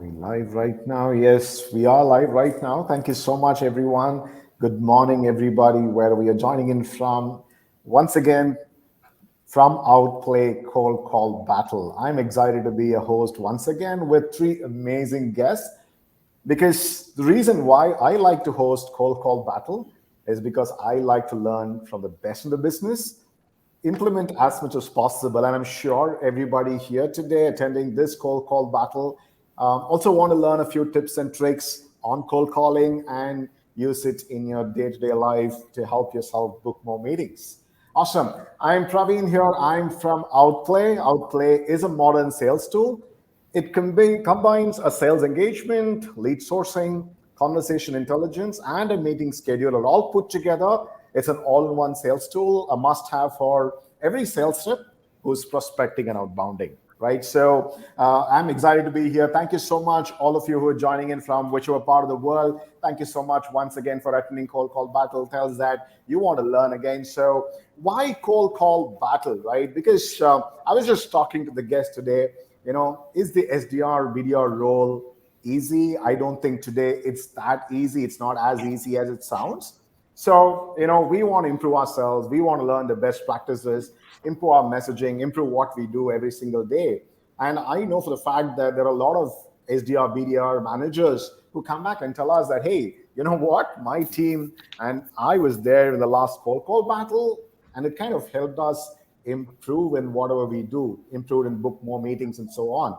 we live right now? Yes, we are live right now. Thank you so much, everyone. Good morning, everybody, where we are joining in from. Once again, from Outplay Cold Call Battle. I'm excited to be a host once again with three amazing guests because the reason why I like to host Cold Call Battle is because I like to learn from the best in the business, implement as much as possible. And I'm sure everybody here today attending this cold call battle also want to learn a few tips and tricks on cold calling and use it in your day-to-day life to help yourself book more meetings. Awesome. I'm Praveen here. I'm from Outplay. Outplay is a modern sales tool. It combines a sales engagement, lead sourcing, conversation intelligence, and a meeting scheduler all put together. It's an all-in-one sales tool, a must-have for every sales rep who's prospecting and outbounding, right? So I'm excited to be here. Thank you so much, all of you who are joining in from whichever part of the world. Thank you so much once again for attending Cold Call Battle. Tells that you want to learn again. So why Cold Call Battle, right? Because I was just talking to the guest today. Is the SDR BDR role easy? I don't think today it's that easy. It's not as easy as it sounds. So, we want to improve ourselves. We want to learn the best practices, improve our messaging, improve what we do every single day. And I know for the fact that there are a lot of SDR, BDR managers who come back and tell us that, hey, you know what? My team and I was there in the last cold call battle, and it kind of helped us improve in whatever we do, improve and book more meetings and so on,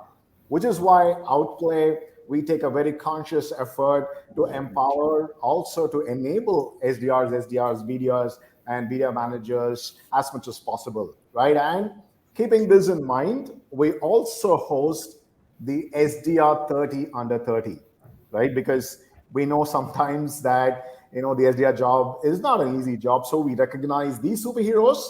which is why Outplay, we take a very conscious effort to empower, also to enable SDRs, BDRs, and BDR managers as much as possible, right? And keeping this in mind, we also host the SDR 30 under 30, right? Because we know sometimes that, the SDR job is not an easy job. So we recognize these superheroes.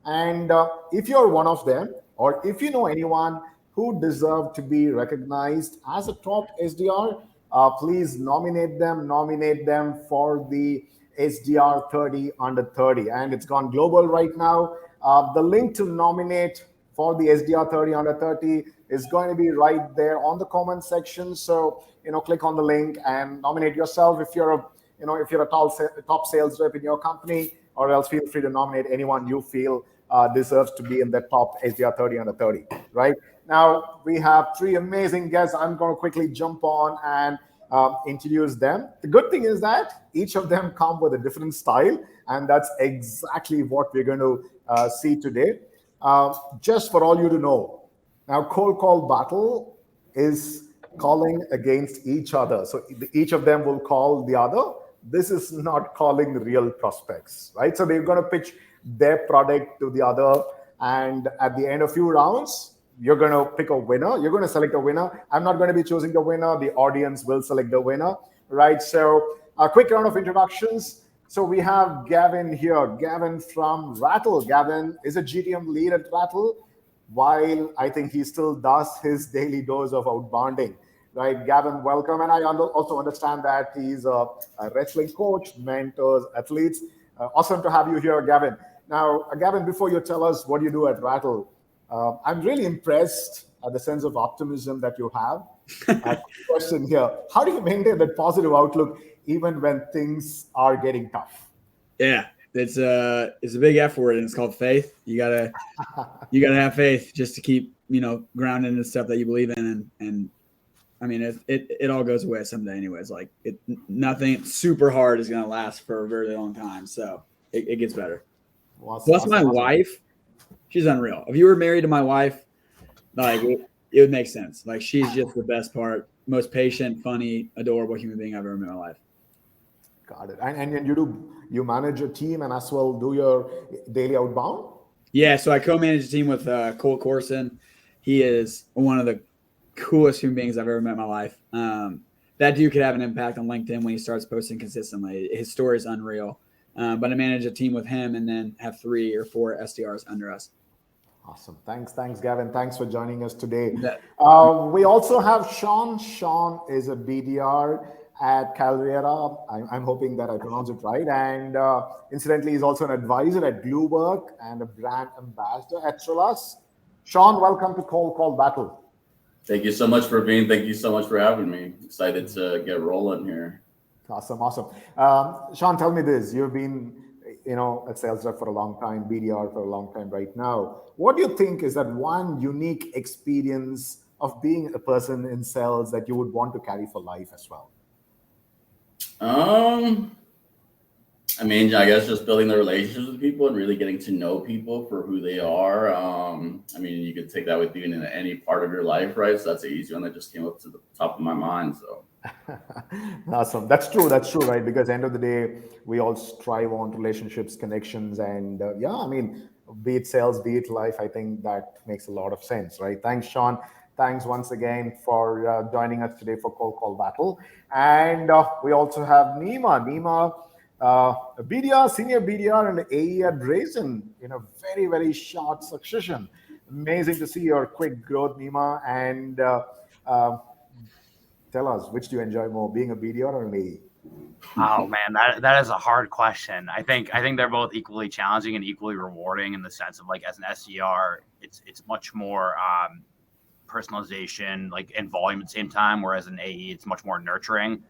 And if you're one of them, or if you know anyone who deserve to be recognized as a top SDR, please nominate them for the SDR 30 under 30. And it's gone global right now. The link to nominate for the SDR 30 under 30 is going to be right there on the comment section. So, click on the link and nominate yourself if you're a top sales rep in your company, or else feel free to nominate anyone you feel deserves to be in the top SDR 30 under 30, right? Now, we have three amazing guests. I'm going to quickly jump on and introduce them. The good thing is that each of them come with a different style, and that's exactly what we're going to see today. Just for all you to know, now, cold call battle is calling against each other. So each of them will call the other. This is not calling real prospects, right? So they're going to pitch their product to the other. And at the end of few rounds, you're going to pick a winner. You're going to select a winner. I'm not going to be choosing the winner. The audience will select the winner, right? So a quick round of introductions. So we have Gavin here. Gavin from Rattle. Gavin is a GTM lead at Rattle, while I think he still does his daily dose of outbounding. Right, Gavin, welcome. And I also understand that he's a wrestling coach, mentors athletes. Awesome to have you here, Gavin. Now, Gavin, before you tell us what you do at Rattle, I'm really impressed at the sense of optimism that you have. Question here: how do you maintain that positive outlook even when things are getting tough? Yeah, it's a big F word, and it's called faith. You gotta have faith just to keep grounded in the stuff that you believe in, and I mean, it all goes away someday anyways. Like nothing super hard is going to last for a very long time. So it gets better. Plus my wife, she's unreal. If you were married to my wife, like it would make sense. Like she's just the best part, most patient, funny, adorable human being I've ever met in my life. Got it. And you manage a team and as well do your daily outbound? Yeah. So I co-manage a team with Cole Corson. He is one of the coolest human beings I've ever met in my life. That dude could have an impact on LinkedIn when he starts posting consistently. His story is unreal. But I manage a team with him and then have 3 or 4 SDRs under us. Awesome. Thanks, Gavin. Thanks for joining us today. We also have Shawn. Shawn is a BDR at Kaleyra. I'm hoping that I pronounce it right. And incidentally, he's also an advisor at Bluework and a brand ambassador at Trolas. Shawn, welcome to Cold Call Battle. Thank you so much, Praveen. Thank you so much for having me. Excited to get rolling here. Awesome, awesome. Shawn, tell me this. You've been, a sales rep for a long time, BDR for a long time right now. What do you think is that one unique experience of being a person in sales that you would want to carry for life as well? I guess just building the relationships with people and really getting to know people for who they are. You could take that with you in any part of your life, right? So that's an easy one that just came up to the top of my mind. So Awesome. That's true. That's true, right? Because end of the day, we all strive on relationships, connections, and be it sales, be it life. I think that makes a lot of sense, right? Thanks, Shawn. Thanks once again for joining us today for Call Battle. And we also have Neema. Neema, a BDR, senior BDR, and AE at Brazen in a very, very short succession. Amazing to see your quick growth, Neema. And uh, tell us, which do you enjoy more, being a BDR or an AE? Oh man, that is a hard question. I think they're both equally challenging and equally rewarding in the sense of like as an SDR, it's much more personalization like and volume at the same time, whereas an AE it's much more nurturing.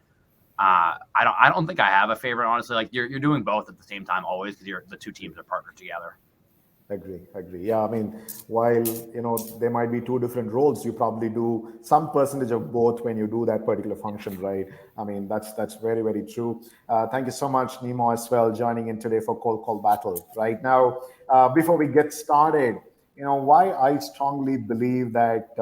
I don't think I have a favorite honestly. Like you're doing both at the same time always because the two teams are partnered together. Agree. Yeah, while there might be two different roles, you probably do some percentage of both when you do that particular function, right? That's very, very true. Thank you so much, Nemo, as well, joining in today for Call Battle. Right now, before we get started, why I strongly believe that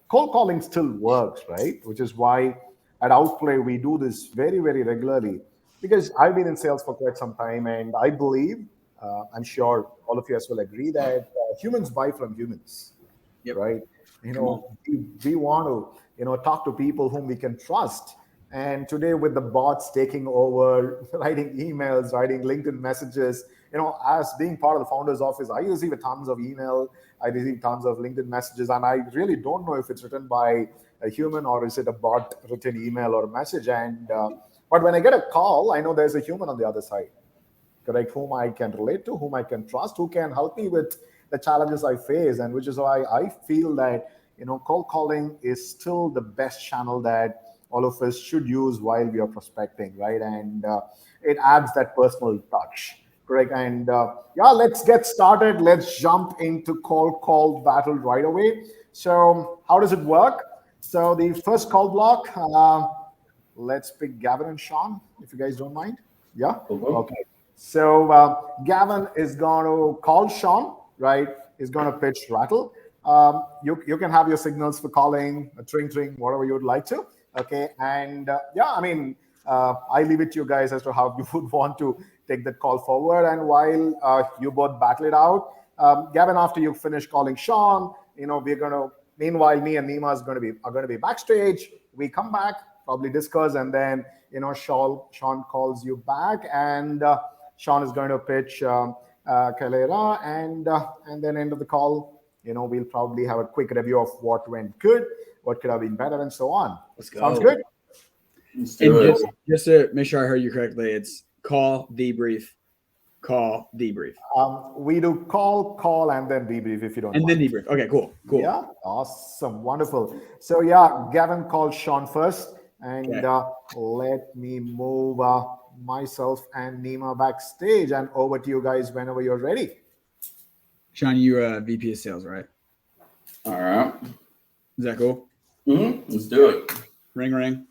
cold calling still works, right? Which is why at Outplay we do this very, very regularly. Because I've been in sales for quite some time, and I believe I'm sure all of you as well agree that humans buy from humans, Yep. right? Come on. We want to, talk to people whom we can trust. And today, with the bots taking over, writing emails, writing LinkedIn messages, as being part of the founder's office, I receive tons of email, I receive tons of LinkedIn messages, and I really don't know if it's written by a human or is it a bot written email or a message. And but when I get a call, I know there's a human on the other side, correct, whom I can relate to, whom I can trust, who can help me with the challenges I face. And which is why I feel that, cold calling is still the best channel that all of us should use while we are prospecting, right? And it adds that personal touch, correct? And let's get started. Let's jump into call battle right away. So how does it work? So the first call block, let's pick Gavin and Shawn, if you guys don't mind. Yeah? Okay. So Gavin is going to call Shawn, right? He's going to pitch Rattle. You can have your signals for calling, a tring, whatever you would like to. Okay. And I leave it to you guys as to how you would want to take that call forward. And while you both battle it out, Gavin, after you finish calling Shawn, we're going to, meanwhile, me and Neema are going to be backstage. We come back, probably discuss, and then, Shawn calls you back, and Shawn is going to pitch Kaleyra, and then end of the call, we'll probably have a quick review of what went good, what could have been better, and so on. Let's go. Sounds good? Let's do it. Just to make sure I heard you correctly, it's call, debrief, call, debrief. We do call, and then debrief if you don't And mind. then debrief. Okay, cool. Yeah, awesome, wonderful. So yeah, Gavin called Shawn first, and let me move myself and Neema backstage, and over to you guys whenever you're ready. Shawn, you're a VP of sales, right? All right. Is that cool? Let's do it. Ring.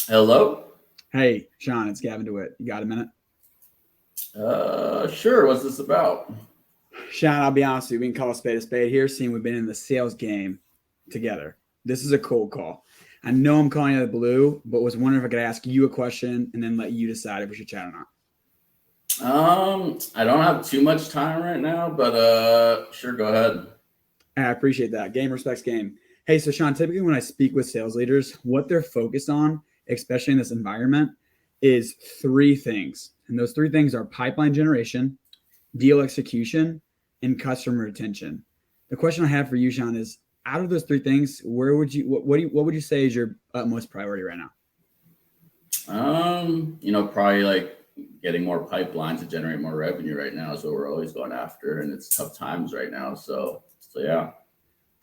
Hello. Hey, Shawn, it's Gavin DeWitt. You got a minute? Sure. What's this about? Shawn, I'll be honest with you. We can call a spade here, seeing we've been in the sales game together. This is a cold call. I know I'm calling you out of the blue, but was wondering if I could ask you a question and then let you decide if we should chat or not. I don't have too much time right now, but sure, go ahead. I appreciate that. Game respects game. Hey, so Shawn, typically when I speak with sales leaders, what they're focused on, especially in this environment, is three things. And those three things are pipeline generation, deal execution, and customer retention. The question I have for you, Shawn, is out of those three things, what would you say is your utmost priority right now? Probably like getting more pipeline to generate more revenue right now is what we're always going after, and it's tough times right now. So yeah.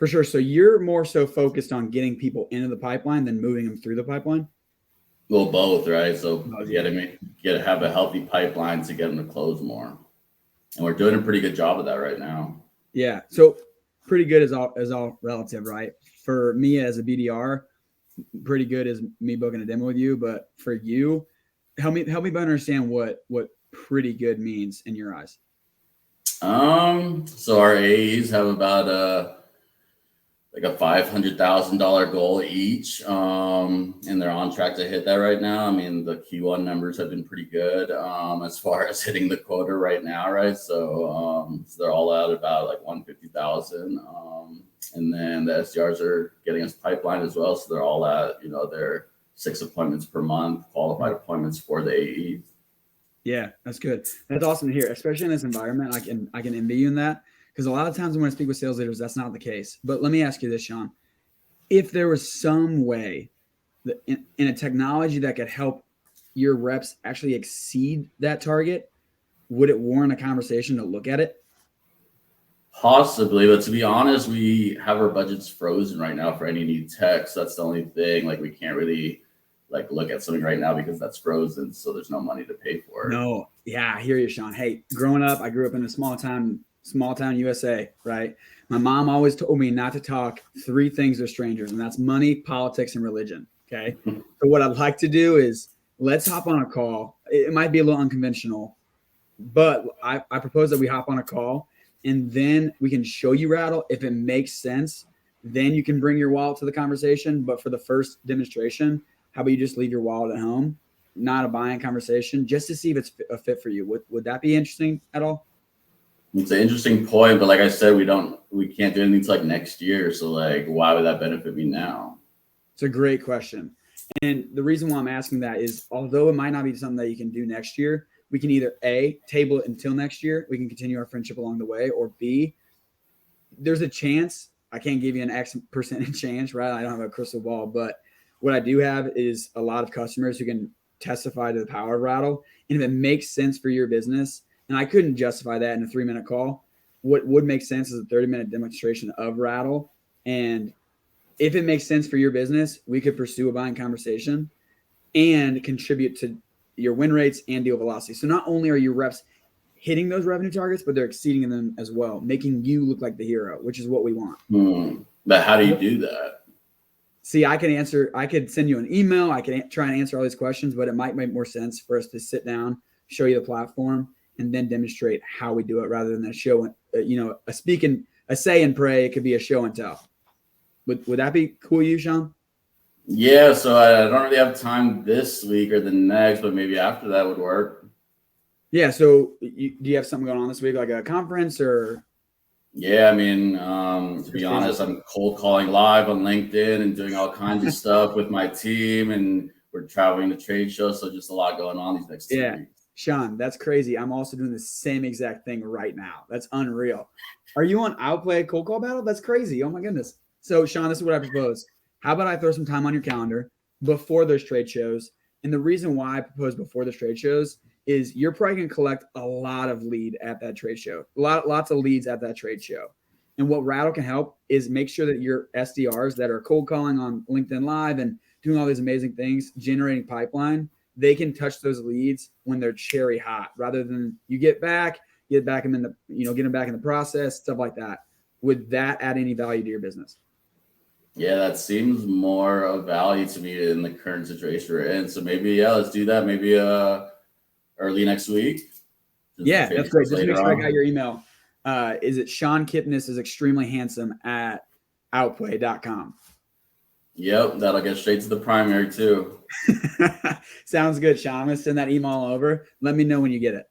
For sure. So you're more so focused on getting people into the pipeline than moving them through the pipeline? Well, both, right? So you got to have a healthy pipeline to get them to close more. And we're doing a pretty good job of that right now. Yeah. So pretty good is all relative, right? For me as a BDR, pretty good is me booking a demo with you. But for you, help me better understand what pretty good means in your eyes. So our AEs have about like a $500,000 goal each, and they're on track to hit that right now. I mean, the Q1 numbers have been pretty good as far as hitting the quota right now, right? So, they're all at about like 150,000, and then the SDRs are getting us pipeline as well, so they're all at their 6 appointments per month, qualified appointments for the AEs. Yeah, that's good. That's awesome to hear, especially in this environment. I can envy you in that. Because a lot of times when I speak with sales leaders, that's not the case. But let me ask you this, Shawn. If there was some way that in a technology that could help your reps actually exceed that target, would it warrant a conversation to look at it? Possibly, but to be honest, we have our budgets frozen right now for any new techs. That's the only thing. Like, we can't really look at something right now because that's frozen, so there's no money to pay for it. No, yeah, I hear you, Shawn. Hey, growing up, I grew up in a small town USA, right? My mom always told me not to talk 3 things to strangers, and that's money, politics, and religion. Okay. So what I'd like to do is let's hop on a call. It might be a little unconventional, but I propose that we hop on a call and then we can show you Rattle. If it makes sense, then you can bring your wallet to the conversation. But for the first demonstration, how about you just leave your wallet at home, not a buying conversation, just to see if it's a fit for you. Would that be interesting at all? It's an interesting point, but like I said, we can't do anything until next year. So why would that benefit me now? It's a great question. And the reason why I'm asking that is, although it might not be something that you can do next year, we can either A, table it until next year. We can continue our friendship along the way, or B, there's a chance. I can't give you an X percentage chance, right? I don't have a crystal ball, but what I do have is a lot of customers who can testify to the power of Rattle. And if it makes sense for your business, and I couldn't justify that in a 3-minute call, what would make sense is a 30-minute demonstration of Rattle. And if it makes sense for your business, we could pursue a buying conversation and contribute to your win rates and deal velocity. So not only are your reps hitting those revenue targets, but they're exceeding them as well, making you look like the hero, which is what we want. But how do you do that? See, I could send you an email. I can try and answer all these questions, but it might make more sense for us to sit down, show you the platform, and then demonstrate how we do it rather than a show, a say and pray. It could be a show and tell. Would that be cool, you, Shawn? Yeah, so I don't really have time this week or the next, but maybe after that would work. Yeah, so do you have something going on this week, like a conference or? Yeah, I mean, to be honest, I'm cold calling live on LinkedIn and doing all kinds of stuff with my team, and we're traveling to trade shows, so just a lot going on these next 2 weeks. Shawn, that's crazy. I'm also doing the same exact thing right now. That's unreal. Are you on Outplay cold call battle? That's crazy. Oh my goodness. So Shawn, this is what I propose. How about I throw some time on your calendar before those trade shows? And the reason why I propose before the trade shows is you're probably going to collect a lot of lead at that trade show, lots of leads at that trade show. And what Rattle can help is make sure that your SDRs that are cold calling on LinkedIn Live and doing all these amazing things, generating pipeline, they can touch those leads when they're cherry hot, rather than you get back them get them back in the process, stuff like that. Would that add any value to your business? Yeah, that seems more of value to me in the current situation we're in. So maybe, let's do that. Maybe early next week. Yeah, that's great. Just make sure I got your email. Is it Shawn Kipnis is extremely handsome at outplay.com? Yep, that'll get straight to the primary too. Sounds good, Shawn. I'm going to send that email over. Let me know when you get it.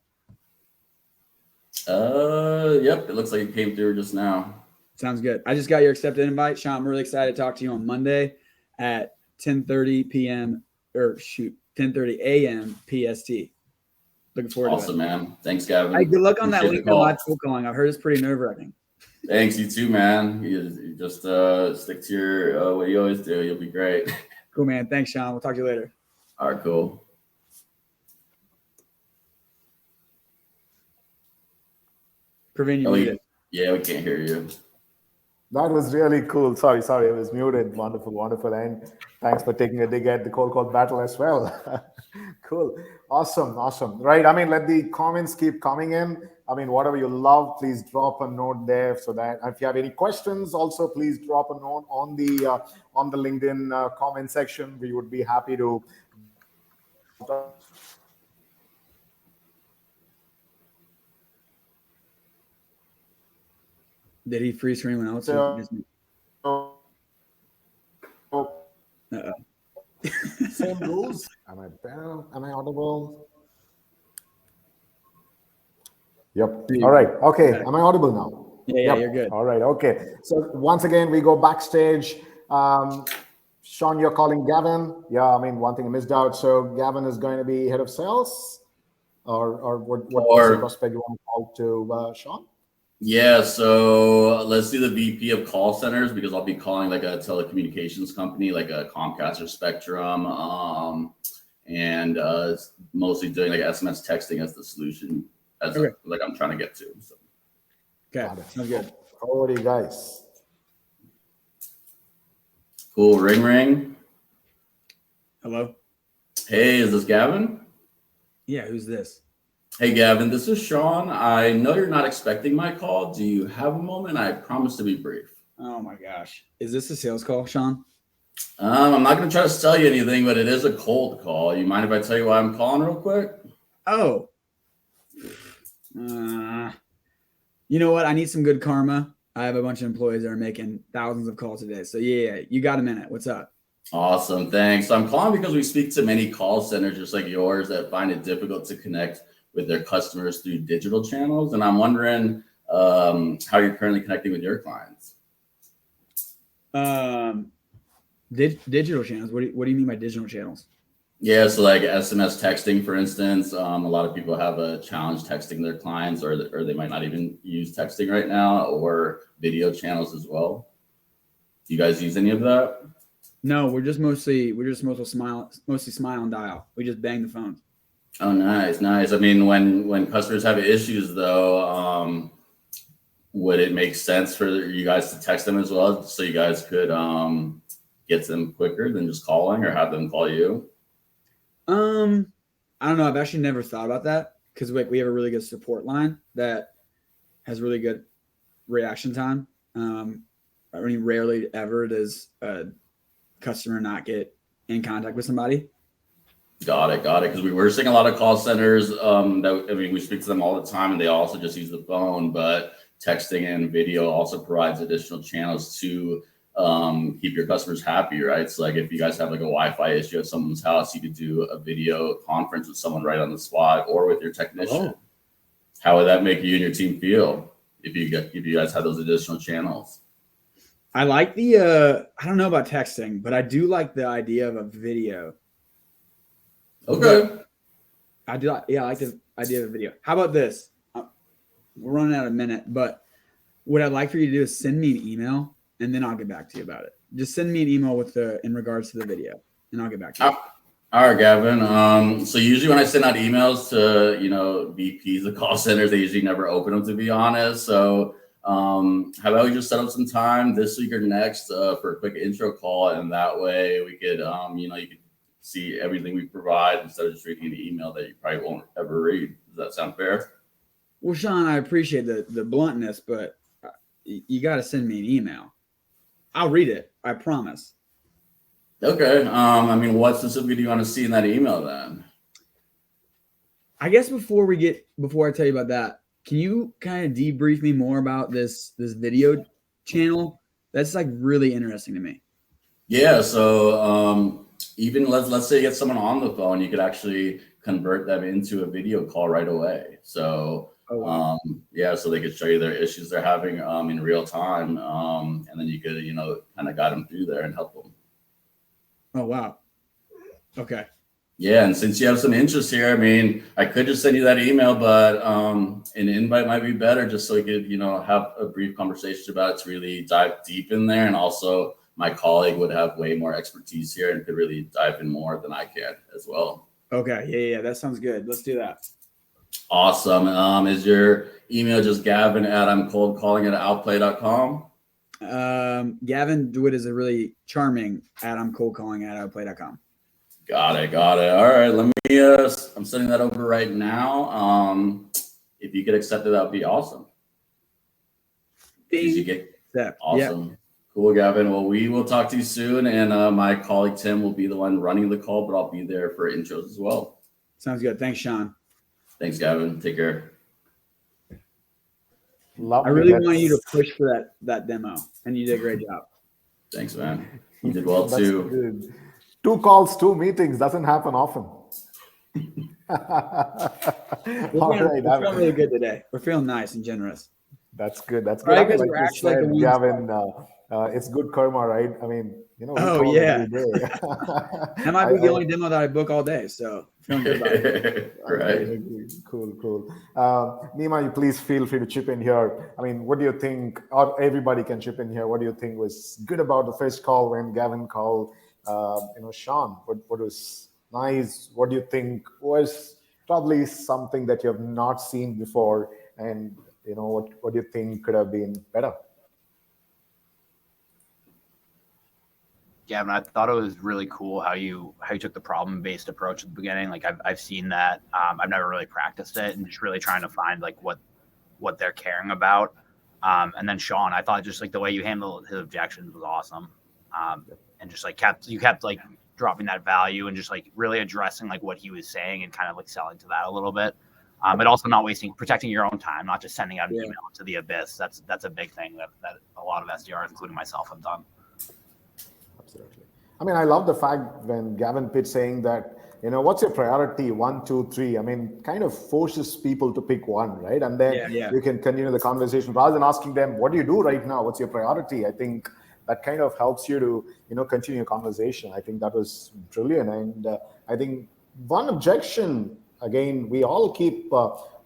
Yep, it looks like it came through just now. Sounds good. I just got your accepted invite, Shawn. I'm really excited to talk to you on Monday at 10:30 a.m. PST. Looking forward to it. Awesome, man. Thanks, Gavin. Hey, good luck on that LinkedIn Live cold calling. I've heard it's pretty nerve-wracking. Thanks, you too, man. You just stick to your what you always do. You'll be great. Cool, man. Thanks, Shawn. We'll talk to you later. All right, cool. Praveen, you muted. Yeah, we can't hear you. That was really cool. Sorry, I was muted. Wonderful. And thanks for taking a dig at the cold call battle as well. Cool. Awesome. Right. I mean, let the comments keep coming in. I mean, whatever you love, please drop a note there so that if you have any questions, also please drop a note on the LinkedIn comment section. We would be happy to. Did he freeze for anyone else? So, Uh-oh. same rules. Am I better? Am I audible? Yep. All right. Okay. Am I audible now? Yeah, Yep. you're good. All right. Okay. So once again, we go backstage. Shawn, you're calling Gavin. Yeah. I mean, one thing I missed out. So Gavin is going to be head of sales, or what prospect you want to call to Shawn? Yeah, so let's do the VP of call centers because I'll be calling like a telecommunications company, like a Comcast or Spectrum, and mostly doing like SMS texting as the solution, as like I'm trying to get to. So. Okay, sounds good. How are you guys? Cool. Ring. Hello. Hey, is this Gavin? Yeah, who's this? Hey, Gavin, this is Shawn. I know you're not expecting my call. Do you have a moment? I promise to be brief. Oh my gosh. Is this a sales call, Shawn? I'm not going to try to sell you anything, but it is a cold call. You mind if I tell you why I'm calling real quick? Oh. You know what? I need some good karma. I have a bunch of employees that are making thousands of calls a day. So yeah, you got a minute. What's up? Awesome. Thanks. So I'm calling because we speak to many call centers just like yours that find it difficult to connect with their customers through digital channels. And I'm wondering how you're currently connecting with your clients. Digital channels. What do you mean by digital channels? Yeah, so like SMS texting, for instance. A lot of people have a challenge texting their clients, or they might not even use texting right now, or video channels as well. Do you guys use any of that? No, we're just mostly smile and dial. We just bang the phones. Oh, nice. I mean, when customers have issues, though, would it make sense for you guys to text them as well, so you guys could get to them quicker than just calling, or have them call you? I don't know. I've actually never thought about that because we have a really good support line that has really good reaction time. I mean, rarely ever does a customer not get in contact with somebody. Got it. Because we were seeing a lot of call centers we speak to them all the time, and they also just use the phone, but texting and video also provides additional channels to keep your customers happy, right? So like if you guys have like a Wi-Fi issue at someone's house, you could do a video conference with someone right on the spot or with your technician. Oh. How would that make you and your team feel if you guys had those additional channels? I like the I don't know about texting, but I do like the idea of a video. Okay. I do. Yeah, I like the idea of a video. How about this? We're running out of a minute, but what I'd like for you to do is send me an email, and then I'll get back to you about it. Just send me an email in regards to the video, and I'll get back to you. All right, Gavin. So usually when I send out emails to VPs of call centers, they usually never open them, to be honest. So how about we just set up some time this week or next for a quick intro call, and that way we could you could see everything we provide instead of just reading an email that you probably won't ever read. Does that sound fair? Well, Shawn, I appreciate the bluntness, but you got to send me an email. I'll read it. I promise. Okay. I mean, what specifically do you want to see in that email then? I guess before I tell you about that, can you kind of debrief me more about this video channel? That's like really interesting to me. Yeah. So even let's say you get someone on the phone, you could actually convert them into a video call right away. So so they could show you their issues they're having in real time, and then you could kind of guide them through there and help them. Oh wow. Okay. Yeah, and since you have some interest here, I mean, I could just send you that email, but an invite might be better, just so we could have a brief conversation about it to really dive deep in there, and also my colleague would have way more expertise here and could really dive in more than I can as well. Okay. Yeah. That sounds good. Let's do that. Awesome. Is your email just Gavin at I'm cold calling at outplay.com? Gavin DeWitt is a really charming at I'm cold calling at outplay.com. Got it. All right, let me. I'm sending that over right now. If you could accept it, that would be awesome. Did you get awesome? Yep. Cool, Gavin. Well, we will talk to you soon, and my colleague Tim will be the one running the call, but I'll be there for intros as well. Sounds good. Thanks, Shawn. Thanks, Gavin. Take care. I really want you to push for that demo, and you did a great job. Thanks, man. You did well too. Good. 2 calls, 2 meetings doesn't happen often. We're feeling really good today. We're feeling nice and generous. That's good. That's right, good. Like you said, Gavin, it's good karma, right? I mean, you know. Oh yeah. That might be the only demo that I book all day, so feeling good about it. Right. Cool. Neema, you please feel free to chip in here. I mean, what do you think? Or everybody can chip in here. What do you think was good about the first call when Gavin called? Shawn, what was nice? What do you think was probably something that you have not seen before? And what do you think could have been better? Gavin, I thought it was really cool how you took the problem-based approach at the beginning. Like I've seen that. I've never really practiced it, and just really trying to find like what they're caring about. And then Shawn, I thought just like the way you handled his objections was awesome. And just like kept like dropping that value and just like really addressing like what he was saying and kind of like selling to that a little bit. But also not protecting your own time, not just sending out an email to the abyss. That's a big thing that a lot of SDRs, including myself, have done. Absolutely. I mean, I love the fact when Gavin pitched saying that, what's your priority? 1, 2, 3. I mean, kind of forces people to pick one, right? And then you can continue the conversation rather than asking them, what do you do right now? What's your priority? I think that kind of helps you to, continue a conversation. I think that was brilliant. And I think one objection, again, we all keep,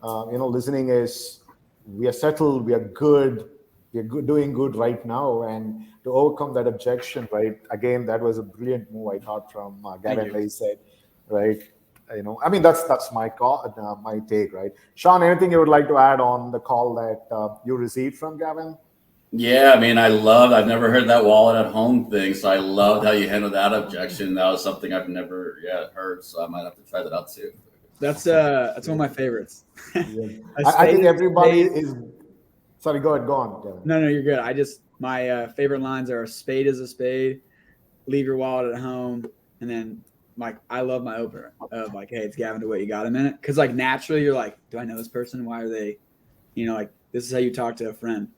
listening is we are settled, we are good, doing good right now. And to overcome that objection, right, again, that was a brilliant move, I thought, from Gavin, like he said, right? I mean, that's my call, my take, right? Shawn, anything you would like to add on the call that you received from Gavin? Yeah, I mean, I've never heard that wallet at home thing, so I loved how you handled that objection. That was something I've never heard, so I might have to try that out too. That's one of my favorites. I think everybody is. Sorry, go ahead. Go on, Gavin. No, you're good. My favorite lines are: "A spade is a spade. Leave your wallet at home." And then, I love my opener of like, "Hey, it's Gavin DeWitt. You got a minute?" Because naturally, you're like, "Do I know this person? Why are they?" This is how you talk to a friend.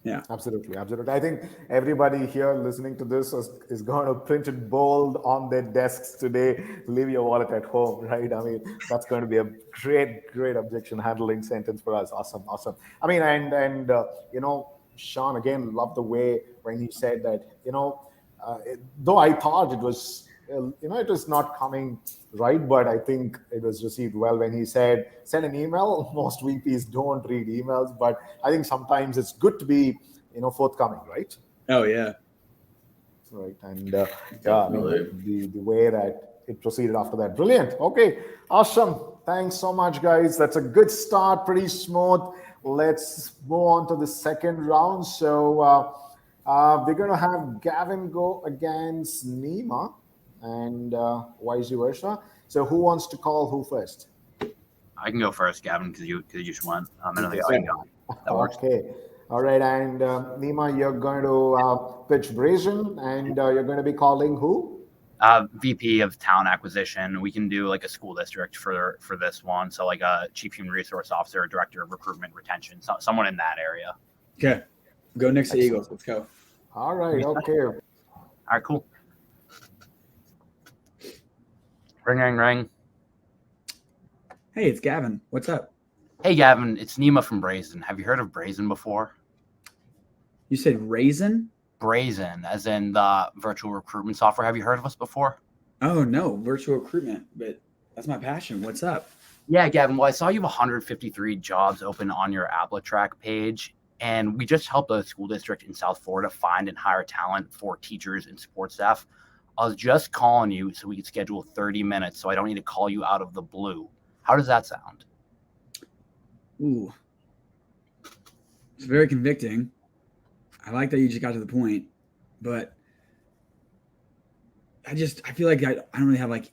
Yeah, absolutely. I think everybody here listening to this is going to print it bold on their desks today. Leave your wallet at home, right? I mean, that's going to be a great objection handling sentence for us. Awesome. I mean, and Shawn, again, loved the way when he said that, though I thought it was, it was not coming right, but I think it was received well when he said, send an email. Most VPs don't read emails, but I think sometimes it's good to be, forthcoming, right? Oh, yeah. Right. And I mean, the way that it proceeded after that. Brilliant. Okay. Awesome. Thanks so much, guys. That's a good start. Pretty smooth. Let's move on to the second round. So we're going to have Gavin go against Neema, and vice versa. So who wants to call who first? I can go first, Gavin, because you just went. I can go. That works. Okay. All right. And Neema, you're going to pitch Brazen, and you're going to be calling who? VP of talent acquisition. We can do like a school district for this one. So like a chief human resource officer, director of recruitment retention, someone in that area. Okay. Go next to Eagles. Let's go. All right. Okay. All right, cool. Ring. Hey, it's Gavin. What's up? Hey, Gavin. It's Neema from Brazen. Have you heard of Brazen before? You said Raisin? Brazen, as in the virtual recruitment software. Have you heard of us before? Oh, no. Virtual recruitment. But that's my passion. What's up? Yeah, Gavin. Well, I saw you have 153 jobs open on your AppleTrack page. And we just helped a school district in South Florida find and hire talent for teachers and support staff. I was just calling you so we could schedule 30 minutes so I don't need to call you out of the blue. How does that sound? Ooh. It's very convicting. I like that you just got to the point, but I feel like I don't really have like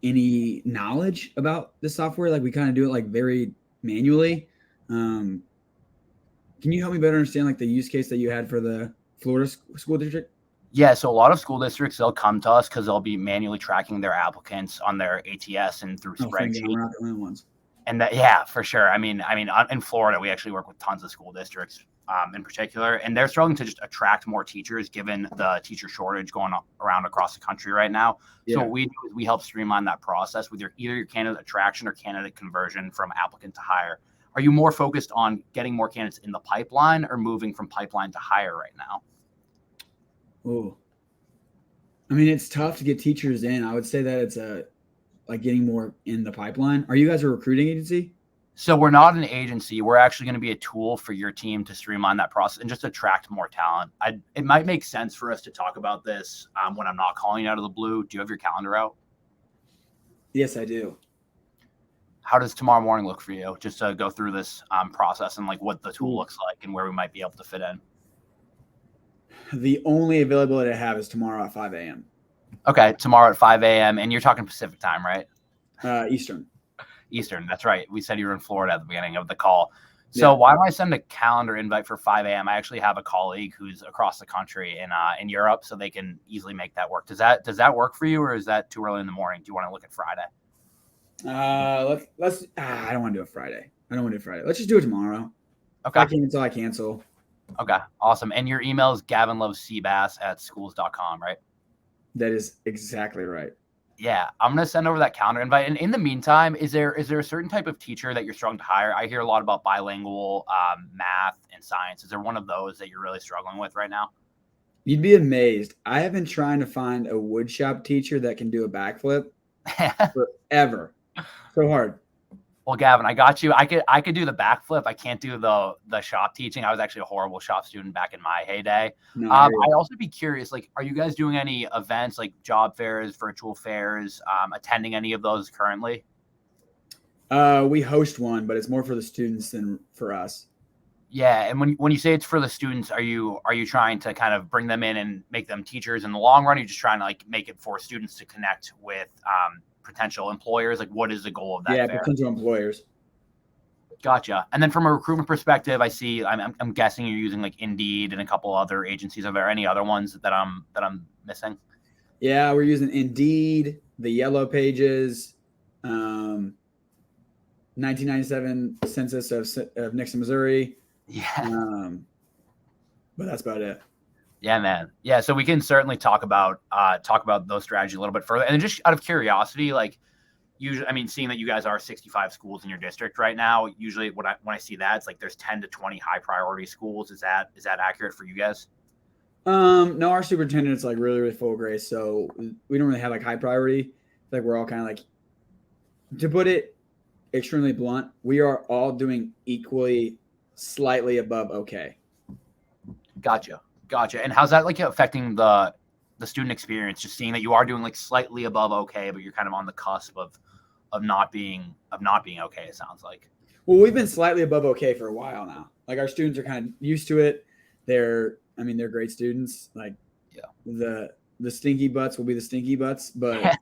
any knowledge about this software. Like we kind of do it like very manually. Can you help me better understand like the use case that you had for the Florida school district? Yeah, so a lot of school districts, they'll come to us because they'll be manually tracking their applicants on their ATS and through spreadsheets. We're not the only ones. And that, yeah, for sure. I mean, in Florida, we actually work with tons of school districts in particular, and they're struggling to just attract more teachers given the teacher shortage going around across the country right now. Yeah. So what we do is we help streamline that process with either your candidate attraction or candidate conversion from applicant to hire. Are you more focused on getting more candidates in the pipeline or moving from pipeline to hire right now? Oh, I mean, it's tough to get teachers in. I would say that it's like getting more in the pipeline. Are you guys a recruiting agency? So we're not an agency. We're actually going to be a tool for your team to streamline that process and just attract more talent. It might make sense for us to talk about this when I'm not calling you out of the blue. Do you have your calendar out? Yes, I do. How does tomorrow morning look for you? Just to go through this process and like what the tool looks like and where we might be able to fit in. The only availability I have is tomorrow at 5 a.m. Okay, tomorrow at 5 a.m. And you're talking Pacific time, right? Eastern. Eastern, that's right. We said you were in Florida at the beginning of the call. So why don't I send a calendar invite for 5 a.m.? I actually have a colleague who's across the country in Europe, so they can easily make that work. Does that work for you, or is that too early in the morning? Do you want to look at Friday? Let's. I don't want to do it Friday. Let's just do it tomorrow. Okay. Until I cancel. Okay, awesome. And your email is gavinlovescbass@schools.com, right? That is exactly right. Yeah, I'm going to send over that calendar invite. And in the meantime, is there a certain type of teacher that you're struggling to hire? I hear a lot about bilingual math and science. Is there one of those that you're really struggling with right now? You'd be amazed. I have been trying to find a woodshop teacher that can do a backflip forever. So hard. Well, Gavin, I got you. I could do the backflip. I can't do the shop teaching. I was actually a horrible shop student back in my heyday. No, I'd also be curious, like, are you guys doing any events like job fairs, virtual fairs, attending any of those currently? We host one, but it's more for the students than for us. Yeah, and when you say it's for the students, are you trying to kind of bring them in and make them teachers in the long run? Or are you just trying to like make it for students to connect with potential employers? Like, what is the goal of that? Yeah, fair? potential employers. Gotcha. And then from a recruitment perspective, I see. I'm guessing you're using like Indeed and a couple other agencies. Are there any other ones that I'm missing? Yeah, we're using Indeed, the Yellow Pages, 1997 census of Nixon, Missouri. Yeah. But that's about it. Yeah, man. Yeah, so we can certainly talk about those strategies a little bit further. And just out of curiosity, like usually, I mean, seeing that you guys are 65 schools in your district right now, usually when I see that, it's like there's 10 to 20 high priority schools. Is that accurate for you guys? No, our superintendent's like really, really full of grace, so we don't really have like high priority. Like we're all kind of like, to put it extremely blunt, we are all doing equally, slightly above okay. Gotcha. And how's that like affecting the student experience? Just seeing that you are doing like slightly above okay, but you're kind of on the cusp of not being okay. It sounds like. Well, we've been slightly above okay for a while now. Like our students are kind of used to it. They're great students. Like the stinky butts will be the stinky butts, but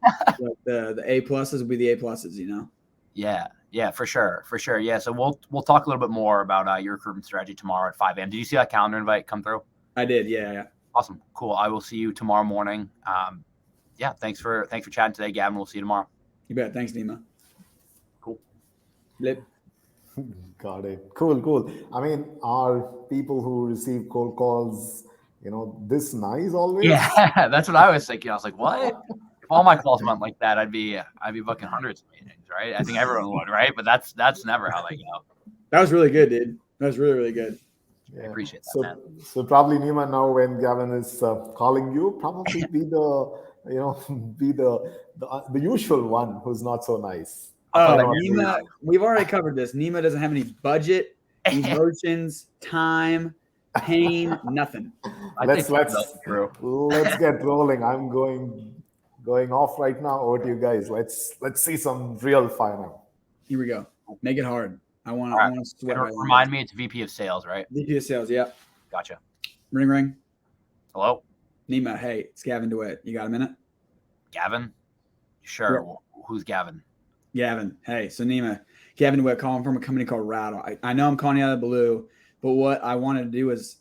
the A pluses will be the A pluses. You know. Yeah, for sure. Yeah, so we'll talk a little bit more about your recruitment strategy tomorrow at 5 a.m. Did you see that calendar invite come through? I did. Yeah. Awesome. Cool. I will see you tomorrow morning. Thanks for chatting today, Gavin. We'll see you tomorrow. You bet. Thanks, Neema. Cool. Blip. Got it. Cool. I mean, are people who receive cold calls, this nice always? Yeah, that's what I was thinking. I was like, what? If all my calls went like that, I'd be booking hundreds of meetings, right? I think everyone would, right? But that's never how they go. That was really good, dude. That was really, really good. Yeah. I appreciate that, man. So probably Neema, now when Gavin is calling you, probably be the usual one who's not so nice. Neema, we've already covered this. Neema doesn't have any budget, emotions, time, pain, nothing. Let's get rolling. I'm going off right now. Over to you guys. Let's see some real fire now. Here we go. Make it hard. I want All right. to sweat. And remind me, it's VP of Sales, right? VP of Sales. Yeah. Gotcha. Ring, ring. Hello, Neema. Hey, it's Gavin DeWitt. You got a minute? Gavin. Sure. Yeah. Who's Gavin? Gavin. Hey, so Neema, Gavin DeWitt, calling from a company called Rattle. I know I'm calling you out of the blue, but what I wanted to do is,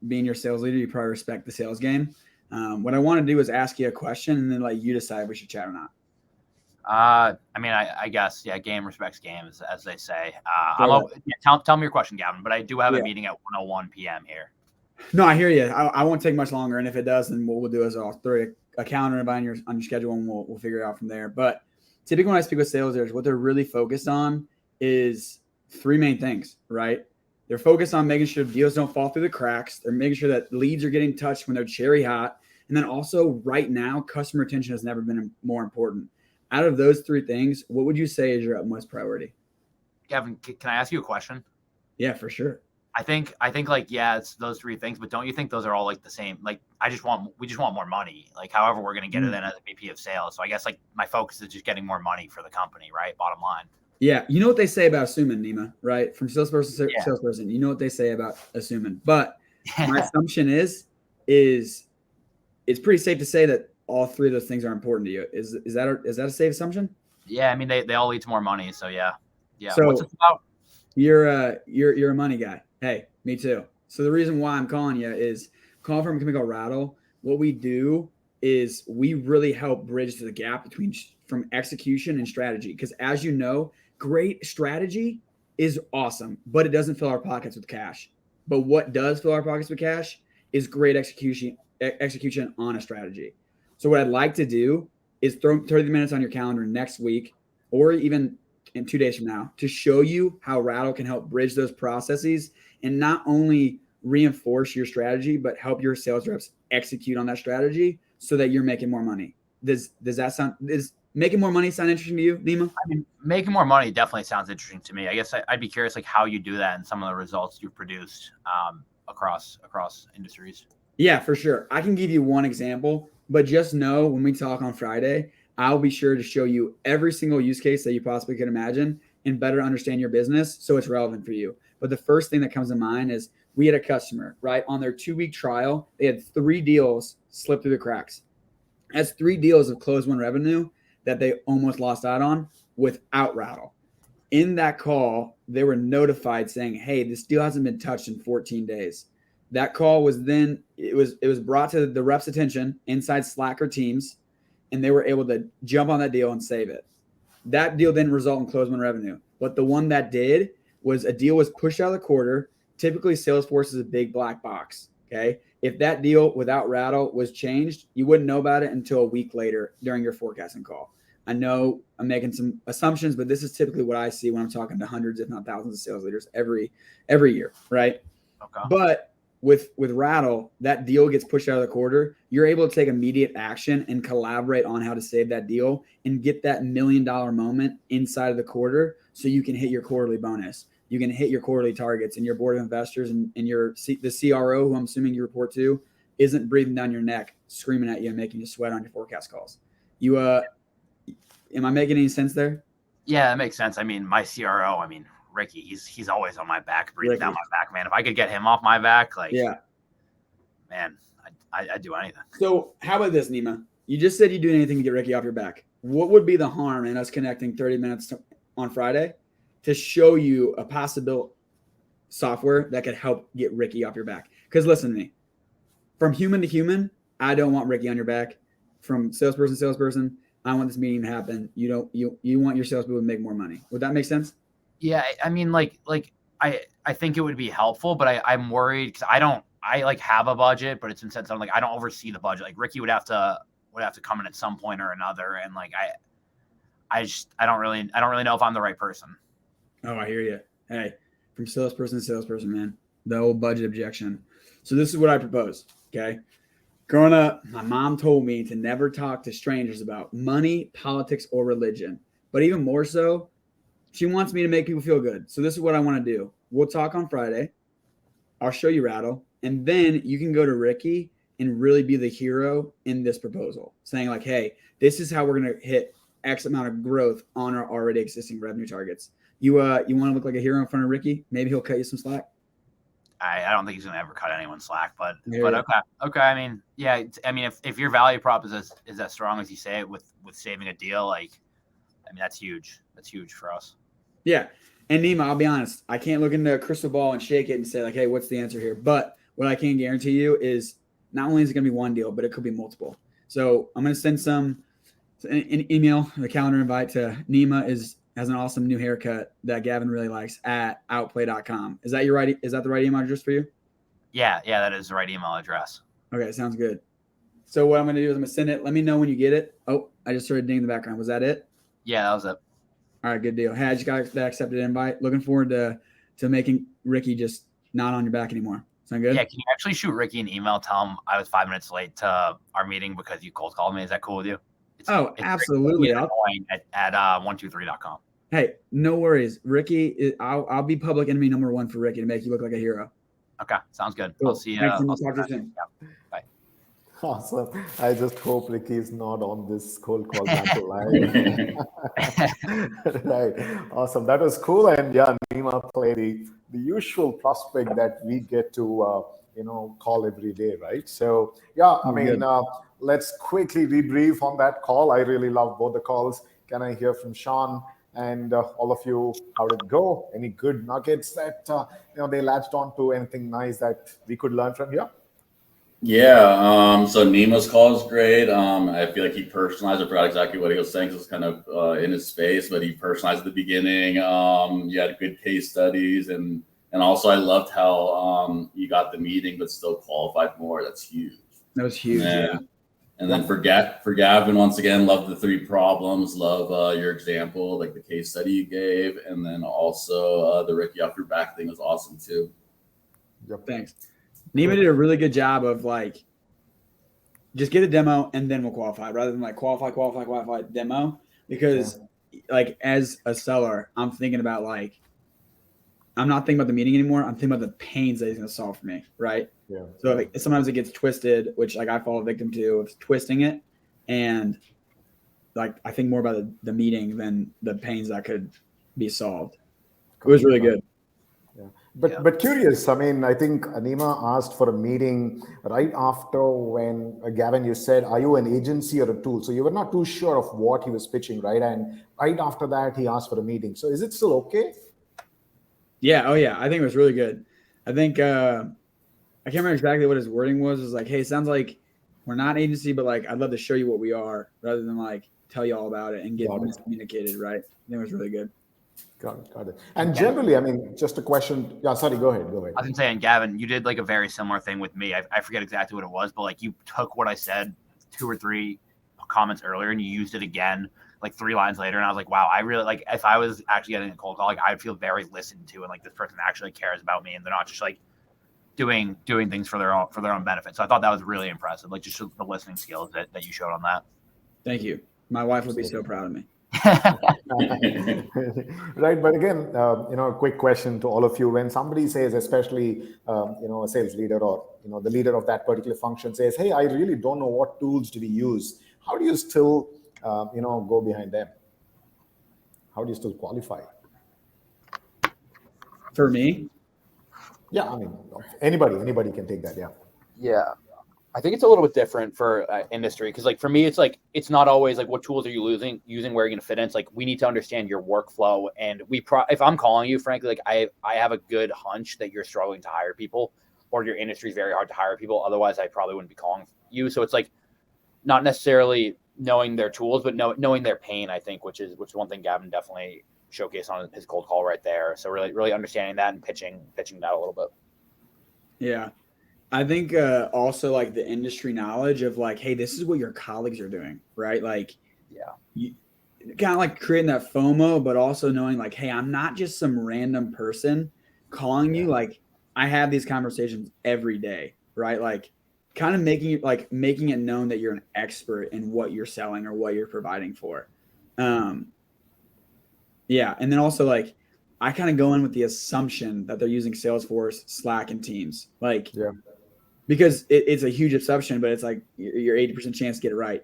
being your sales leader, you probably respect the sales game. What I want to do is ask you a question and then let you decide if we should chat or not. I guess, yeah, game respects game, as they say. Tell me your question, Gavin, but I do have a meeting at 1:01 p.m. here. No, I hear you. I won't take much longer, and if it does, then what we'll do is I'll throw a calendar invite on your schedule, and we'll figure it out from there. But typically when I speak with sales leaders, what they're really focused on is three main things, right? They're focused on making sure deals don't fall through the cracks. They're making sure that leads are getting touched when they're cherry hot. And then also right now, customer retention has never been more important. Out of those three things, what would you say is your utmost priority? Gavin, can I ask you a question? Yeah, for sure. I think like, yeah, it's those three things, but don't you think those are all like the same? Like we just want more money. Like however we're going to get it in as a VP of sales. So I guess like my focus is just getting more money for the company, right? Bottom line. Yeah. You know what they say about assuming, Neema, right? From salesperson to salesperson, you know what they say about assuming. But my assumption is it's pretty safe to say that all three of those things are important to you. Is that a safe assumption? Yeah, I mean they all lead to more money, so yeah. So what's it about? You're a money guy. Hey, me too. So the reason why I'm calling you is calling from a company called Rattle. What we do is we really help bridge the gap from execution and strategy. Because as you know, great strategy is awesome, but it doesn't fill our pockets with cash. But what does fill our pockets with cash is great execution on a strategy. So what I'd like to do is throw 30 minutes on your calendar next week or even in 2 days from now to show you how Rattle can help bridge those processes and not only reinforce your strategy, but help your sales reps execute on that strategy so that you're making more money. Does making more money sound interesting to you, Neema? I mean, making more money definitely sounds interesting to me. I guess I'd be curious like how you do that and some of the results you've produced across industries. Yeah, for sure. I can give you one example, but just know when we talk on Friday, I'll be sure to show you every single use case that you possibly could imagine and better understand your business so it's relevant for you. But the first thing that comes to mind is we had a customer, right? On their 2-week trial, they had 3 deals slip through the cracks. That's 3 deals of closed won revenue that they almost lost out on without Rattle. In that call, they were notified saying, hey, this deal hasn't been touched in 14 days. That call was then, it was brought to the rep's attention inside Slack or Teams, and they were able to jump on that deal and save it. That deal didn't result in closed won revenue. But the one that did was a deal was pushed out of the quarter. Typically, Salesforce is a big black box, okay? If that deal without Rattle was changed, you wouldn't know about it until a week later during your forecasting call. I know I'm making some assumptions, but this is typically what I see when I'm talking to hundreds, if not thousands of sales leaders every year, right? Okay. But with Rattle, that deal gets pushed out of the quarter. You're able to take immediate action and collaborate on how to save that deal and get that $1 million moment inside of the quarter so you can hit your quarterly bonus. You can hit your quarterly targets, and your board of investors and the CRO, who I'm assuming you report to, isn't breathing down your neck, screaming at you and making you sweat on your forecast calls. Am I making any sense there? Yeah, that makes sense. I mean, my CRO, Ricky, he's always on my back, breathing down my back, man. If I could get him off my back, man, I'd do anything. So how about this, Neema? You just said you'd do anything to get Ricky off your back. What would be the harm in us connecting 30 minutes on Friday to show you a possible software that could help get Ricky off your back? Because listen to me, from human to human, I don't want Ricky on your back. From salesperson to salesperson, I want this meeting to happen. You want your salespeople to make more money. Would that make sense? Yeah, I mean, I think it would be helpful, but I'm worried because I have a budget, but it's in sense of I don't oversee the budget. Like Ricky would have to come in at some point or another, and I don't really know if I'm the right person. Oh, I hear you. Hey, from salesperson to salesperson, man, the old budget objection. So this is what I propose. Okay. Growing up, my mom told me to never talk to strangers about money, politics, or religion. But even more so, she wants me to make people feel good. So this is what I want to do. We'll talk on Friday. I'll show you Rattle. And then you can go to Ricky and really be the hero in this proposal, saying hey, this is how we're going to hit X amount of growth on our already existing revenue targets. You want to look like a hero in front of Ricky? Maybe he'll cut you some slack. I don't think he's gonna ever cut anyone slack, but Yeah. okay. I mean, yeah. I mean, if your value prop is as strong as you say it with saving a deal, like, I mean, that's huge. That's huge for us. Yeah. And Nema, I'll be honest, I can't look into a crystal ball and shake it and say like, hey, what's the answer here? But what I can guarantee you is not only is it going to be one deal, but it could be multiple. So I'm going to send an email, the calendar invite to Nema has an awesome new haircut that Gavin really likes at outplay.com. Is that the right email address for you? Yeah, that is the right email address. Okay, sounds good. So what I'm going to do is I'm going to send it. Let me know when you get it. Oh, I just started dinging in the background. Was that it? Yeah, that was it. All right, good deal. Hey, I just got that accepted invite. Looking forward to making Ricky just not on your back anymore. Sound good? Yeah, can you actually shoot Ricky an email? Tell him I was 5 minutes late to our meeting because you cold called me. Is that cool with you? It's absolutely. At 123.com. Hey, no worries. Ricky, I'll be public enemy number one for Ricky to make you look like a hero. Okay, sounds good. Cool. I'll see you. Thanks, talk to you soon. Yeah. Bye. Awesome. I just hope Ricky's not on this cold call battle live. Right. Awesome. That was cool. And yeah, Neema played the usual prospect that we get to call every day, right? So yeah, I mean, let's quickly debrief on that call. I really love both the calls. Can I hear from Shawn and all of you? How did it go? Any good nuggets that they latched on to? Anything nice that we could learn from here? Yeah, so Neema's call is great. I feel like he personalized. I forgot exactly what he was saying. It was kind of in his space, but he personalized at the beginning. You had good case studies, and also I loved how you got the meeting, but still qualified more. That's huge. That was huge. And then for Gavin, once again, love the 3 problems. Love your example, like the case study you gave, and then also the Ricky off your back thing was awesome too. Yep. Thanks. Nema did a really good job of like, just get a demo and then we'll qualify rather than like qualify demo. Because like as a seller, I'm thinking about like, I'm not thinking about the meeting anymore. I'm thinking about the pains that he's going to solve for me. Right. Yeah. So like, sometimes it gets twisted, which like I fall victim to of twisting it. And like, I think more about the meeting than the pains that could be solved. It was really good. But curious, I mean, I think Neema asked for a meeting right after when, Gavin, you said, are you an agency or a tool? So you were not too sure of what he was pitching, right? And right after that, he asked for a meeting. So is it still okay? Yeah. Oh, yeah. I think it was really good. I think I can't remember exactly what his wording was. It was like, hey, it sounds like we're not agency, but like I'd love to show you what we are rather than like tell you all about it and get miscommunicated, right? I think it was really good. Got it. And generally, I mean, just a question. Yeah, sorry, go ahead. I was going to say, and Gavin, you did like a very similar thing with me. I forget exactly what it was, but like you took what I said 2 or 3 comments earlier and you used it again like 3 lines later. And I was like, wow, I really like if I was actually getting a cold call, like I'd feel very listened to and like this person actually cares about me and they're not just like doing things for their own benefit. So I thought that was really impressive. Like just the listening skills that you showed on that. Thank you. My wife would be so proud of me. Right, but again, a quick question to all of you: when somebody says, especially a sales leader or the leader of that particular function says, "Hey, I really don't know what tools do we use," how do you still go behind them? How do you still qualify? For me, yeah, I mean, anybody can take that. Yeah. I think it's a little bit different for industry because, like, for me, it's like it's not always like what tools are you using, where are you going to fit in. It's like we need to understand your workflow, and if I'm calling you, frankly, like I have a good hunch that you're struggling to hire people, or your industry is very hard to hire people. Otherwise, I probably wouldn't be calling you. So it's like not necessarily knowing their tools, but knowing their pain. I think, which is one thing Gavin definitely showcased on his cold call right there. So really understanding that and pitching that a little bit. Yeah. I think also like the industry knowledge of like, hey, this is what your colleagues are doing, right? Like, you kind of like creating that FOMO, but also knowing like, hey, I'm not just some random person calling you. Like, I have these conversations every day, right? Like, kind of making it known that you're an expert in what you're selling or what you're providing for. Yeah, and then also like, I kind of go in with the assumption that they're using Salesforce, Slack, and Teams, like. Yeah. Because it's a huge assumption, but it's like your 80% chance to get it right,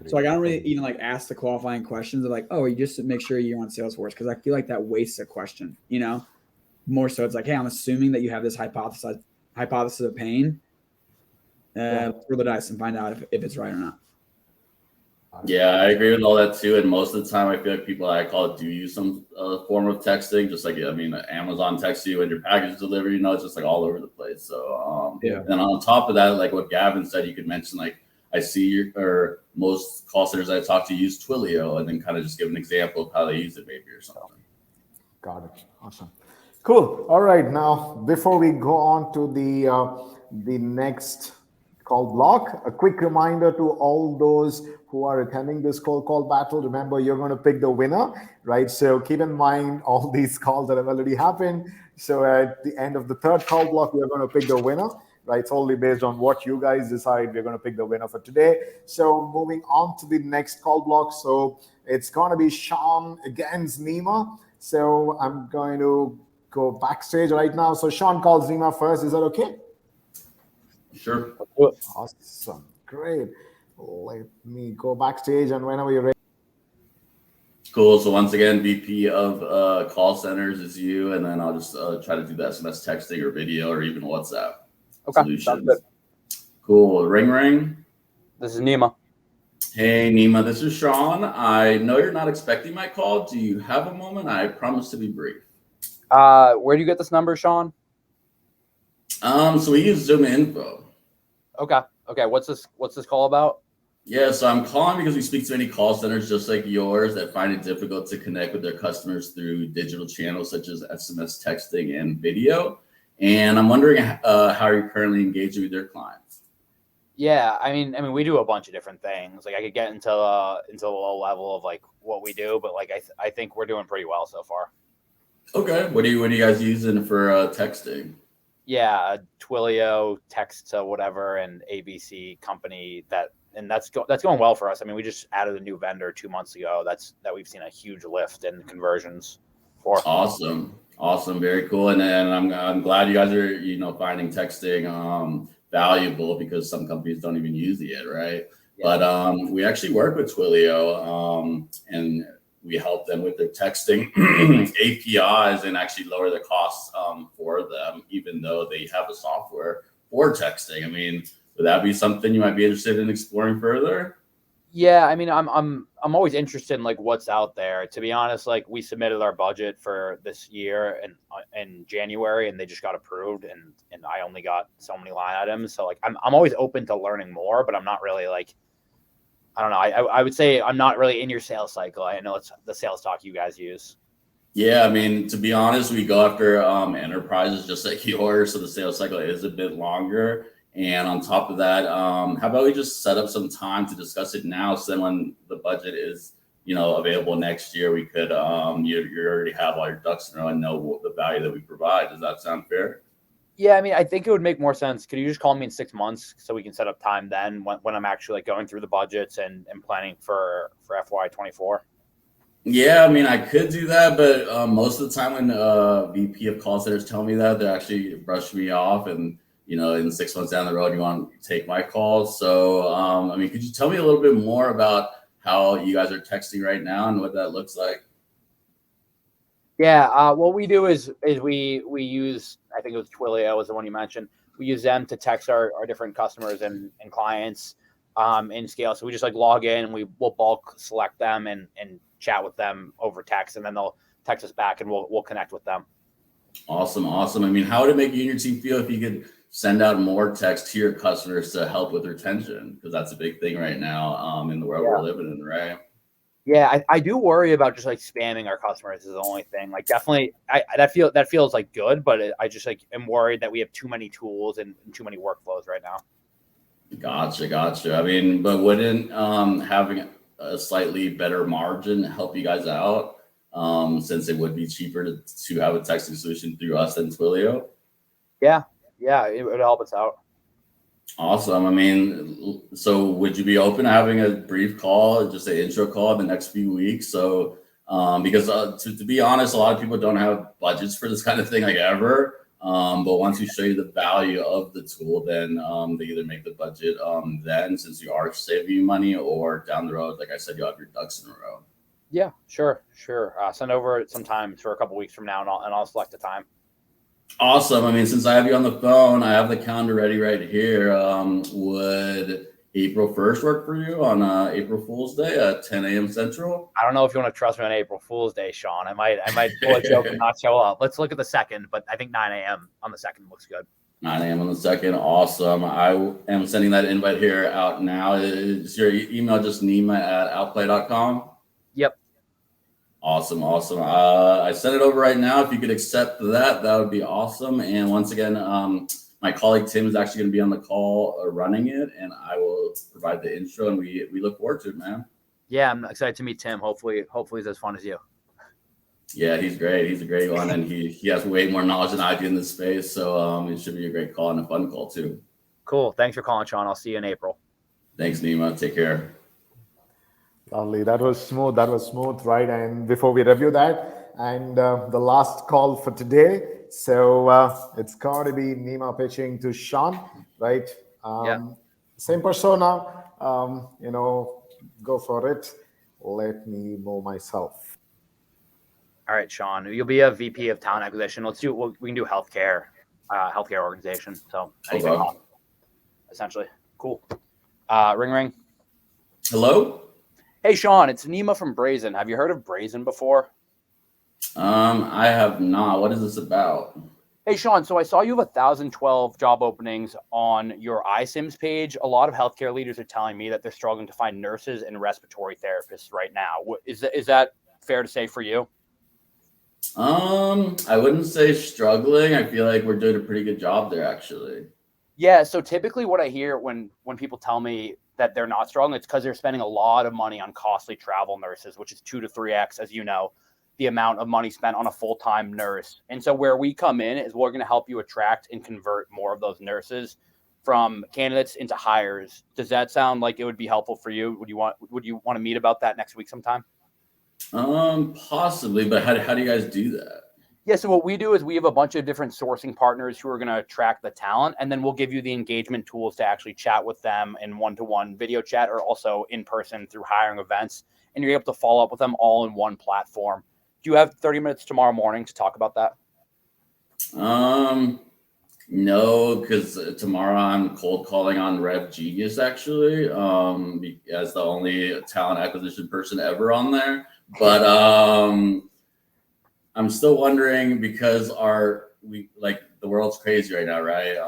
So like I don't really even like ask the qualifying questions of like, oh, you just make sure you're on Salesforce, because I feel like that wastes a question, More so it's like, hey, I'm assuming that you have this hypothesis of pain. Roll the dice and find out if it's right or not. Yeah, I agree with all that too. And most of the time, I feel like people I call do use some form of texting. Just like, Amazon texts you when your package is delivered. It's just like all over the place. So, And then on top of that, like what Gavin said, you could mention like I see or most call centers I talk to use Twilio, and then kind of just give an example of how they use it, maybe or something. Got it. Awesome. Cool. All right. Now, before we go on to the next call block, a quick reminder to all those who are attending this cold call battle. Remember, you're going to pick the winner, right? So keep in mind all these calls that have already happened. So at the end of the third call block, we are going to pick the winner, right? It's only based on what you guys decide. We're going to pick the winner for today. So moving on to the next call block. So it's going to be Shawn against Nema. So I'm going to go backstage right now. So Shawn calls Nema first. Is that okay? Sure. Awesome. Great. Let me go backstage, and whenever you're ready. Cool. So once again, VP of call centers is you, and then I'll just try to do the SMS texting or video or even WhatsApp solutions. Cool. Ring. This is Neema. Hey, Neema, this is Shawn. I know you're not expecting my call. Do you have a moment? I promise to be brief. Where do you get this number, Shawn? So we use Zoom Info. Okay. What's this call about? Yeah, so I'm calling because we speak to many call centers just like yours that find it difficult to connect with their customers through digital channels such as SMS, texting, and video. And I'm wondering how you're currently engaging with your clients. Yeah, I mean, we do a bunch of different things. Like I could get into the low level of like what we do, but like I think we're doing pretty well so far. Okay, what are you guys using for texting? Yeah, Twilio, text to whatever, and ABC company that's going well for us. I mean, we just added a new vendor 2 months ago. That we've seen a huge lift in conversions for. Awesome, very cool. And then I'm glad you guys are finding texting valuable, because some companies don't even use it yet, right? Yeah. But we actually work with Twilio, and we help them with their texting APIs and actually lower the costs for them, even though they have a software for texting. I mean, would that be something you might be interested in exploring further? Yeah, I mean, I'm always interested in like what's out there. To be honest, like we submitted our budget for this year in January, and they just got approved, and I only got so many line items. So like I'm always open to learning more, but I'm not really like, I don't know. I would say I'm not really in your sales cycle. I know it's the sales talk you guys use. Yeah, I mean, to be honest, we go after enterprises just like yours, so the sales cycle is a bit longer. And on top of that, how about we just set up some time to discuss it now, so then when the budget is available next year, we could you already have all your ducks in a row and know the value that we provide. Does that sound fair? Yeah, I mean, I think it would make more sense. Could you just call me in 6 months so we can set up time then when I'm actually like going through the budgets and planning for FY24? Yeah, I mean, I could do that, but most of the time when VP of call centers tell me that, they actually brush me off, and in 6 months down the road, you want to take my calls. So, I mean, could you tell me a little bit more about how you guys are texting right now and what that looks like? Yeah, what we do is we use, I think it was Twilio was the one you mentioned. We use them to text our different customers and clients in scale. So we just like log in, and we'll bulk select them and chat with them over text, and then they'll text us back, and we'll connect with them. Awesome. I mean, how would it make you and your team feel if you could send out more text to your customers to help with retention? Because that's a big thing right now in the world we're living in, right? Yeah, I do worry about just like spamming our customers is the only thing. Like definitely, that feels like good, but I just like am worried that we have too many tools and too many workflows right now. Gotcha. I mean, but wouldn't having a slightly better margin help you guys out? Since it would be cheaper to have a texting solution through us than Twilio? Yeah, it would help us out. Awesome. I mean, so would you be open to having a brief call, just an intro call in the next few weeks? So, because to be honest, a lot of people don't have budgets for this kind of thing, like ever. But once we show you the value of the tool, then they either make the budget then, since you are saving you money, or down the road, like I said, you'll have your ducks in a row. Yeah, sure. Send over sometime for a couple weeks from now, and I'll select a time. Awesome. I mean, since I have you on the phone, I have the calendar ready right here. Would April 1st work for you on April Fool's Day at 10 a.m. Central? I don't know if you want to trust me on April Fool's Day, Shawn. I might pull a joke and not show up. Let's look at the 2nd, but I think 9 a.m. on the 2nd looks good. 9 a.m. on the 2nd. Awesome. I am sending that invite here out now. Is your email just Neema at outplay.com? Yep. Awesome. I sent it over right now. If you could accept that would be awesome. And once again, my colleague Tim is actually going to be on the call running it, and I will provide the intro, and we look forward to it, man. Yeah, I'm excited to meet Tim. Hopefully he's as fun as you. Yeah, he's great. He's a great one, and he has way more knowledge than I do in this space. So it should be a great call and a fun call too. Cool. Thanks for calling, Shawn. I'll see you in April. Thanks, Neema. Take care. Lovely. That was smooth, right? And before we review that, and the last call for today, so it's going to be Neema pitching to Shawn, right? Same persona, go for it. Let me move myself. All right, Shawn, you'll be a VP of talent acquisition. We can do healthcare organization. So essentially, cool. Ring. Hello. Hey, Shawn, it's Neema from Brazen. Have you heard of Brazen before? I have not. What is this about? Hey, Shawn, so I saw you have 1,012 job openings on your iSIMS page. A lot of healthcare leaders are telling me that they're struggling to find nurses and respiratory therapists right now. Is that fair to say for you? I wouldn't say struggling. I feel like we're doing a pretty good job there, actually. Yeah, so typically what I hear when people tell me that they're not struggling, it's because they're spending a lot of money on costly travel nurses, which is 2 to 3x, as you know, the amount of money spent on a full-time nurse. And so where we come in is we're going to help you attract and convert more of those nurses from candidates into hires. Does that sound like it would be helpful for you? Would you want to meet about that next week sometime? Possibly, but how do you guys do that? Yeah, so what we do is we have a bunch of different sourcing partners who are going to attract the talent, and then we'll give you the engagement tools to actually chat with them in one-to-one video chat or also in person through hiring events, and you're able to follow up with them all in one platform. Do you have 30 minutes tomorrow morning to talk about that? No, because tomorrow I'm cold calling on Rev Genius, actually, as the only talent acquisition person ever on there. But I'm still wondering, because the world's crazy right now, right?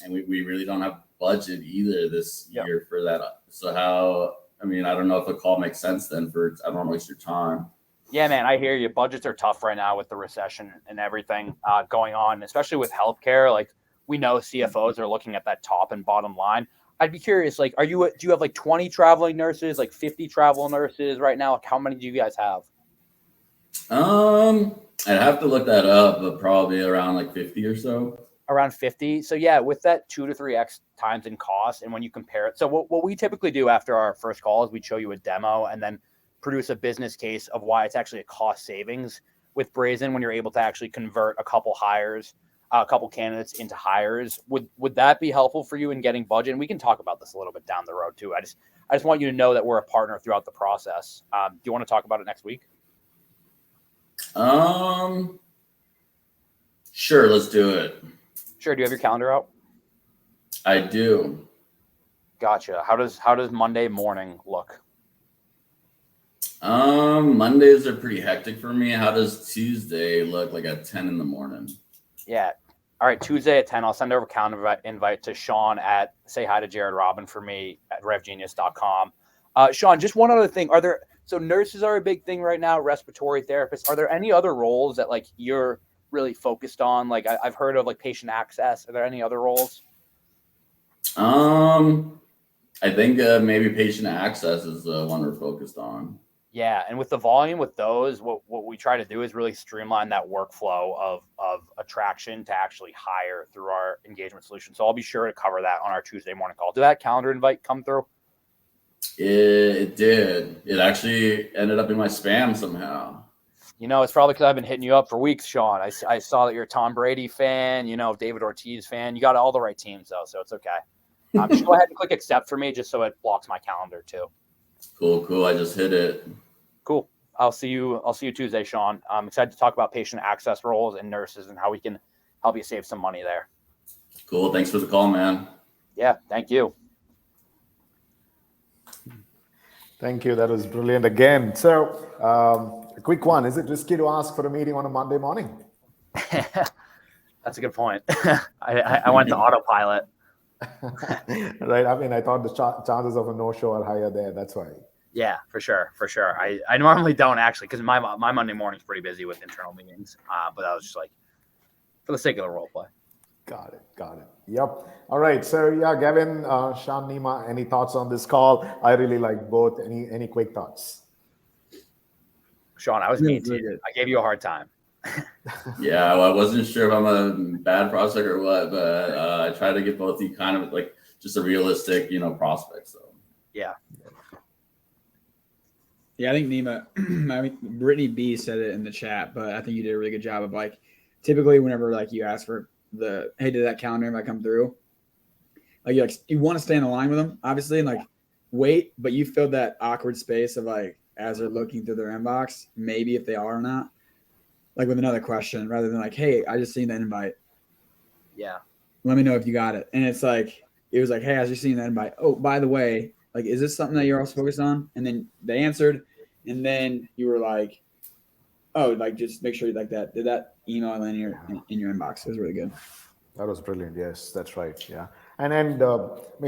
And we really don't have budget either this year for that. So I don't know if a call makes sense then. I don't want to waste your time. Yeah, man, I hear you. Budgets are tough right now with the recession and everything going on, especially with healthcare. Like, we know CFOs are looking at that top and bottom line. I'd be curious, do you have 20 traveling nurses, 50 travel nurses right now? How many do you guys have? I'd have to look that up, but probably around 50 or so. Around 50. So yeah, with that 2 to 3x times in cost, and when you compare it, so what we typically do after our first call is we show you a demo and then produce a business case of why it's actually a cost savings with Brazen when you're able to actually convert a couple candidates into hires. Would that be helpful for you in getting budget? And we can talk about this a little bit down the road too. I just want you to know that we're a partner throughout the process. Do you want to talk about it next week? Sure, let's do it. Sure. Do you have your calendar out? I do. Gotcha. How does Monday morning look? Mondays are pretty hectic for me. How does Tuesday look at 10 in the morning? Yeah. All right. Tuesday at 10, I'll send over a calendar invite to Shawn at say hi to Jared Robin for me at revgenius.com. Shawn, just one other thing. So nurses are a big thing right now, respiratory therapists. Are there any other roles that you're really focused on? I've heard of patient access. Are there any other roles? I think maybe patient access is the one we're focused on. Yeah, and with the volume with those, what we try to do is really streamline that workflow of attraction to actually hire through our engagement solution. So I'll be sure to cover that on our Tuesday morning call. Did that calendar invite come through? It did. It actually ended up in my spam somehow. It's probably because I've been hitting you up for weeks, Shawn. I saw that you're a Tom Brady fan, David Ortiz fan. You got all the right teams, though, so it's okay. Just go ahead and click accept for me just so it blocks my calendar, too. Cool. I just hit it. Cool. I'll see you Tuesday, Shawn. I'm excited to talk about patient access roles and nurses and how we can help you save some money there. Cool. Thanks for the call, man. Yeah, thank you. Thank you. That was brilliant again. So, a quick one. Is it risky to ask for a meeting on a Monday morning? That's a good point. I went to autopilot. Right. I mean, I thought the chances of a no-show are higher there. That's why. Yeah, for sure. I normally don't actually because my Monday morning's pretty busy with internal meetings. But that was just like for the sake of the role play. Got it. Yep. All right. So yeah, Gavin, Shawn, Neema, any thoughts on this call? I really like both. Any quick thoughts? Shawn, I was mean to you. I gave you a hard time. Yeah, well, I wasn't sure if I'm a bad prospect or what, but I try to get both of you kind of like just a realistic, prospect. So yeah. Yeah, I think Neema, Brittany B said it in the chat, but I think you did a really good job of like, typically whenever like you ask for hey, did that calendar invite come through? Like you want to stay in the line with them, obviously, and like wait, but you filled that awkward space of like as they're looking through their inbox, maybe if they are or not, like with another question rather than like, hey, I just seen that invite. Yeah. Let me know if you got it. And it was like, hey, I was just seeing that invite. Oh, by the way, like, is this something that you're also focused on? And then they answered, and then you were like, oh, like just make sure you like that. Did that email in your inbox? It was really good. That was brilliant. Yes, that's right. Yeah. And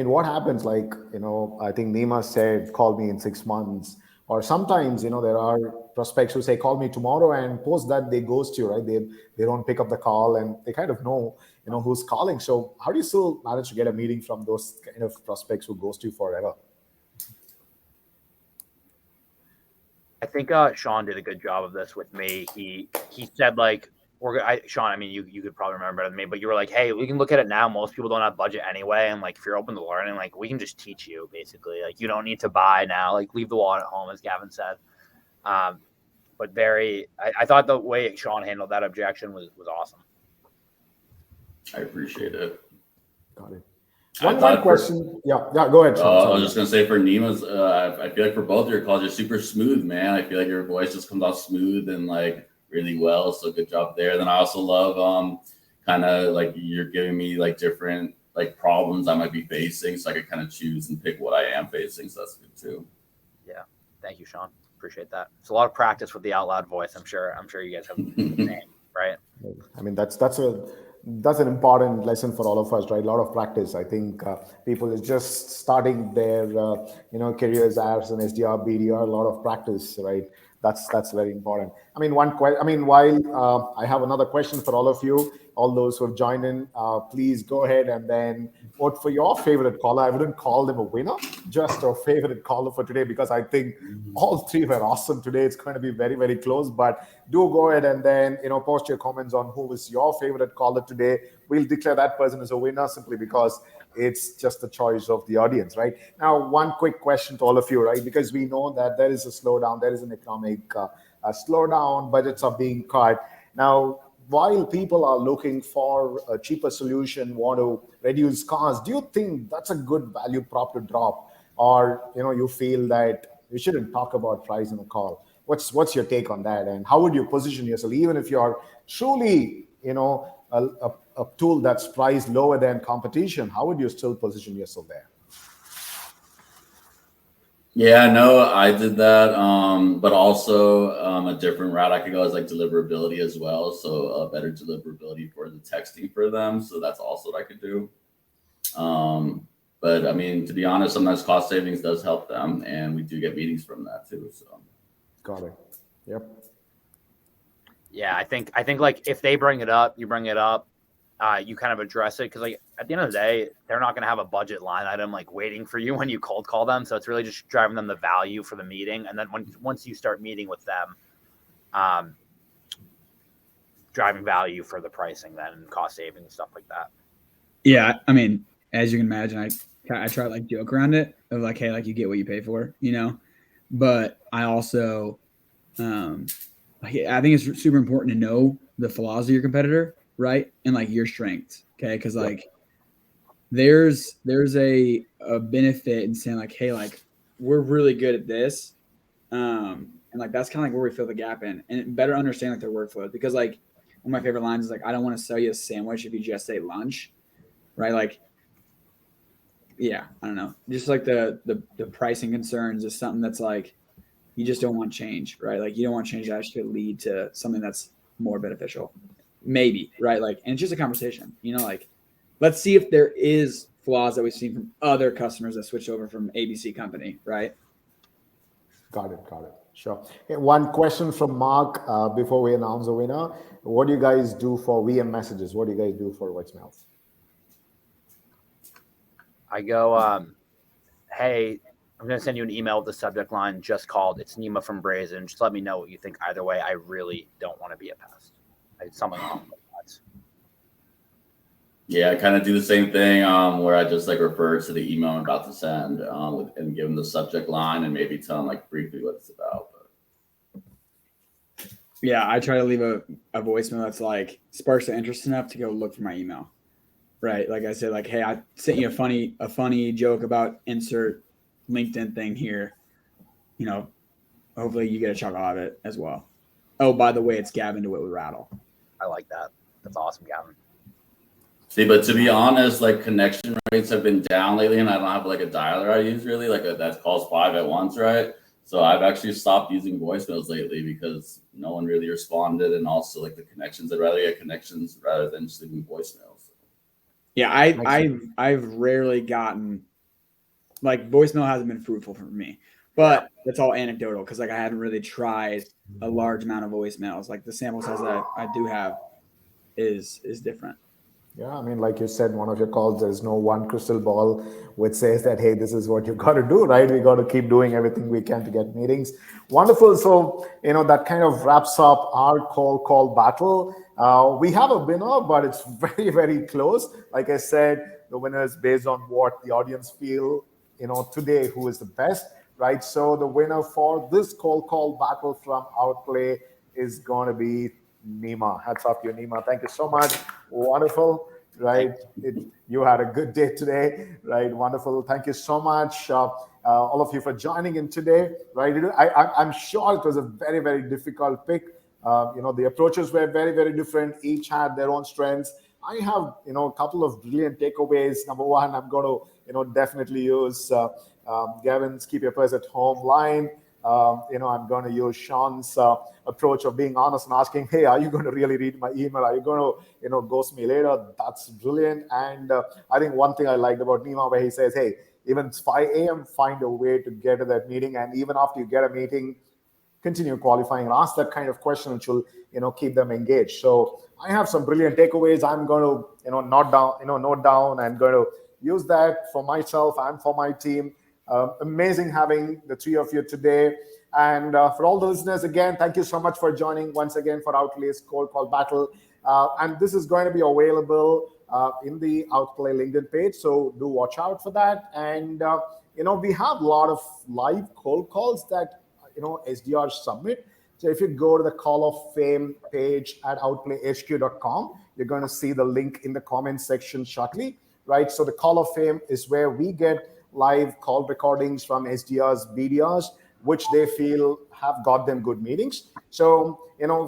what happens? Like, I think Neema said, call me in 6 months. Or sometimes, there are prospects who say, call me tomorrow, and post that they ghost you, right? They don't pick up the call, and they kind of know, who's calling. So how do you still manage to get a meeting from those kind of prospects who ghost you forever? I think Shawn did a good job of this with me. He said like, Shawn, I mean, you could probably remember better than me, but you were like, hey, we can look at it now. Most people don't have budget anyway. And like, if you're open to learning, like we can just teach you basically. Like you don't need to buy now, like leave the wallet at home, as Gavin said. But I thought the way Shawn handled that objection was awesome. I appreciate it. Got it. One more question. Yeah, go ahead, Shawn. I was just going to say for Neema's, I feel like for both your calls, you're super smooth, man. I feel like your voice just comes off smooth and like really well. So good job there. Then I also love kind of like you're giving me like different like problems I might be facing. So I could kind of choose and pick what I am facing. So that's good too. Yeah. Thank you, Shawn. Appreciate that. It's a lot of practice with the out loud voice. I'm sure you guys have the same, right? I mean, that's an important lesson for all of us, right? A lot of practice. I think people is just starting their careers as an SDR, BDR. A lot of practice, right? That's very important. I mean, while I have another question for all of you, all those who have joined in, please go ahead and then vote for your favorite caller. I wouldn't call them a winner, just a favorite caller for today, because I think all three were awesome today. It's going to be very, very close, but do go ahead and then, post your comments on who was your favorite caller today. We'll declare that person as a winner simply because it's just the choice of the audience, right? Now, one quick question to all of you, right? Because we know that there is a slowdown, there is an economic slowdown, budgets are being cut. Now, while people are looking for a cheaper solution, want to reduce costs, do you think that's a good value prop to drop? Or, you feel that you shouldn't talk about price in a call? What's your take on that? And how would you position yourself, even if you're truly, a tool that's priced lower than competition, how would you still position yourself there? Yeah, no, I did that. But also a different route I could go is like deliverability as well. So a better deliverability for the texting for them. So that's also what I could do. But I mean, to be honest, sometimes cost savings does help them, and we do get meetings from that too. So got it. Yep. Yeah, I think like if they bring it up, you bring it up. You kind of address it because like at the end of the day, they're not going to have a budget line item like waiting for you when you cold call them. So it's really just driving them the value for the meeting. And then once you start meeting with them, driving value for the pricing then and cost savings and stuff like that. Yeah. I mean, as you can imagine, I try to like joke around it of like, hey, like you get what you pay for, but I also, like, I think it's super important to know the flaws of your competitor, right? And like your strengths. Okay. Cause like there's a benefit in saying like, hey, like we're really good at this. And like that's kind of like where we fill the gap in and better understand like their workflow. Because like one of my favorite lines is like, I don't want to sell you a sandwich if you just ate lunch. Right. Like, yeah, I don't know. Just like the pricing concerns is something that's like you just don't want change, right? Like you don't want change that actually could lead to something that's more beneficial. Maybe, right? Like, and it's just a conversation, like let's see if there is flaws that we've seen from other customers that switched over from ABC company, right? Got it. Sure. Okay, one question from Mark before we announce the winner. What do you guys do for VM messages? What do you guys do for voicemails? I go, hey, I'm going to send you an email with the subject line, just called. It's Nema from Brazen. Just let me know what you think either way. I really don't want to be a pest. Something along those lines. Yeah, I kind of do the same thing where I just like refer to the email I'm about to send and give them the subject line and maybe tell them like briefly what it's about. Yeah, I try to leave a voicemail that's like sparks the interest enough to go look for my email. Right. Like I said, like, hey, I sent you a funny joke about insert LinkedIn thing here. Hopefully you get a chuckle out of it as well. Oh, by the way, it's Gavin DeWitt with Rattle. I like that. That's awesome, Gavin. See, but to be honest, like connection rates have been down lately, and I don't have like a dialer I use really, like that calls 5 at once, right? So I've actually stopped using voicemails lately because no one really responded, and also like the connections. I'd rather get connections rather than just leaving voicemails. Yeah, I've rarely gotten like voicemail hasn't been fruitful for me, but it's all anecdotal because like I haven't really tried a large amount of voicemails. Like the sample size that I do have is different. Yeah, I mean, like you said, one of your calls, there's no one crystal ball which says that, hey, this is what you got to do, right? We got to keep doing everything we can to get meetings. Wonderful. So, that kind of wraps up our call battle. We have a winner, but it's very, very close. Like I said, the winner is based on what the audience feel, today, who is the best, right? So the winner for this call battle from Outplay is going to be Neema. Hats off to you, Neema. Thank you so much. Wonderful, right? You had a good day today, right? Wonderful. Thank you so much, all of you, for joining in today, right? I'm sure it was a very, very difficult pick. The approaches were very, very different. Each had their own strengths. I have, a couple of brilliant takeaways. Number one, I'm going to, definitely use Gavin's keep your purse at home line. I'm going to use Shawn's approach of being honest and asking, hey, are you going to really read my email? Are you going to, ghost me later? That's brilliant. And I think one thing I liked about Nema, where he says, hey, even 5 a.m., find a way to get to that meeting. And even after you get a meeting, continue qualifying and ask that kind of question, which will, keep them engaged. So I have some brilliant takeaways. I'm going to, note down and going to use that for myself and for my team. Amazing having the three of you today. And for all the listeners, again, thank you so much for joining once again for Outplay's Cold Call Battle. And this is going to be available in the Outplay LinkedIn page. So do watch out for that. And, we have a lot of live cold calls that, SDRs submit. So if you go to the Call of Fame page at outplayhq.com, you're going to see the link in the comments section shortly, right? So the Call of Fame is where we get live call recordings from SDRs, BDRs, which they feel have got them good meetings. So,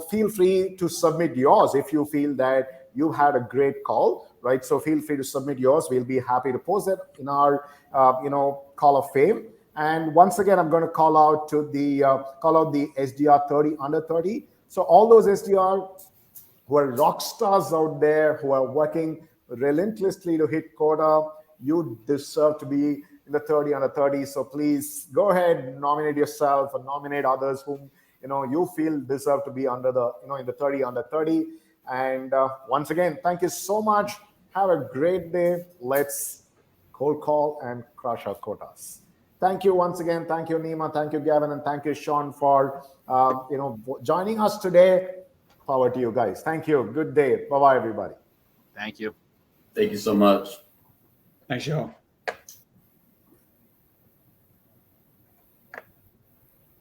feel free to submit yours if you feel that you had a great call, right? So feel free to submit yours. We'll be happy to post it in our, Call of Fame. And once again, I'm going to call out the SDR 30 under 30. So all those SDR who are rock stars out there, who are working relentlessly to hit quota, you deserve to be in the 30 under 30. So please go ahead, nominate yourself or nominate others whom you feel deserve to be under the in the 30 under 30. And once again, thank you so much. Have a great day. Let's cold call and crush our quotas. Thank you once again. Thank you, Neema. Thank you, Gavin, and thank you, Shawn, for joining us today. Power to you guys. Thank you. Good day. Bye-bye, everybody. Thank you. Thank you so much. Thanks, y'all.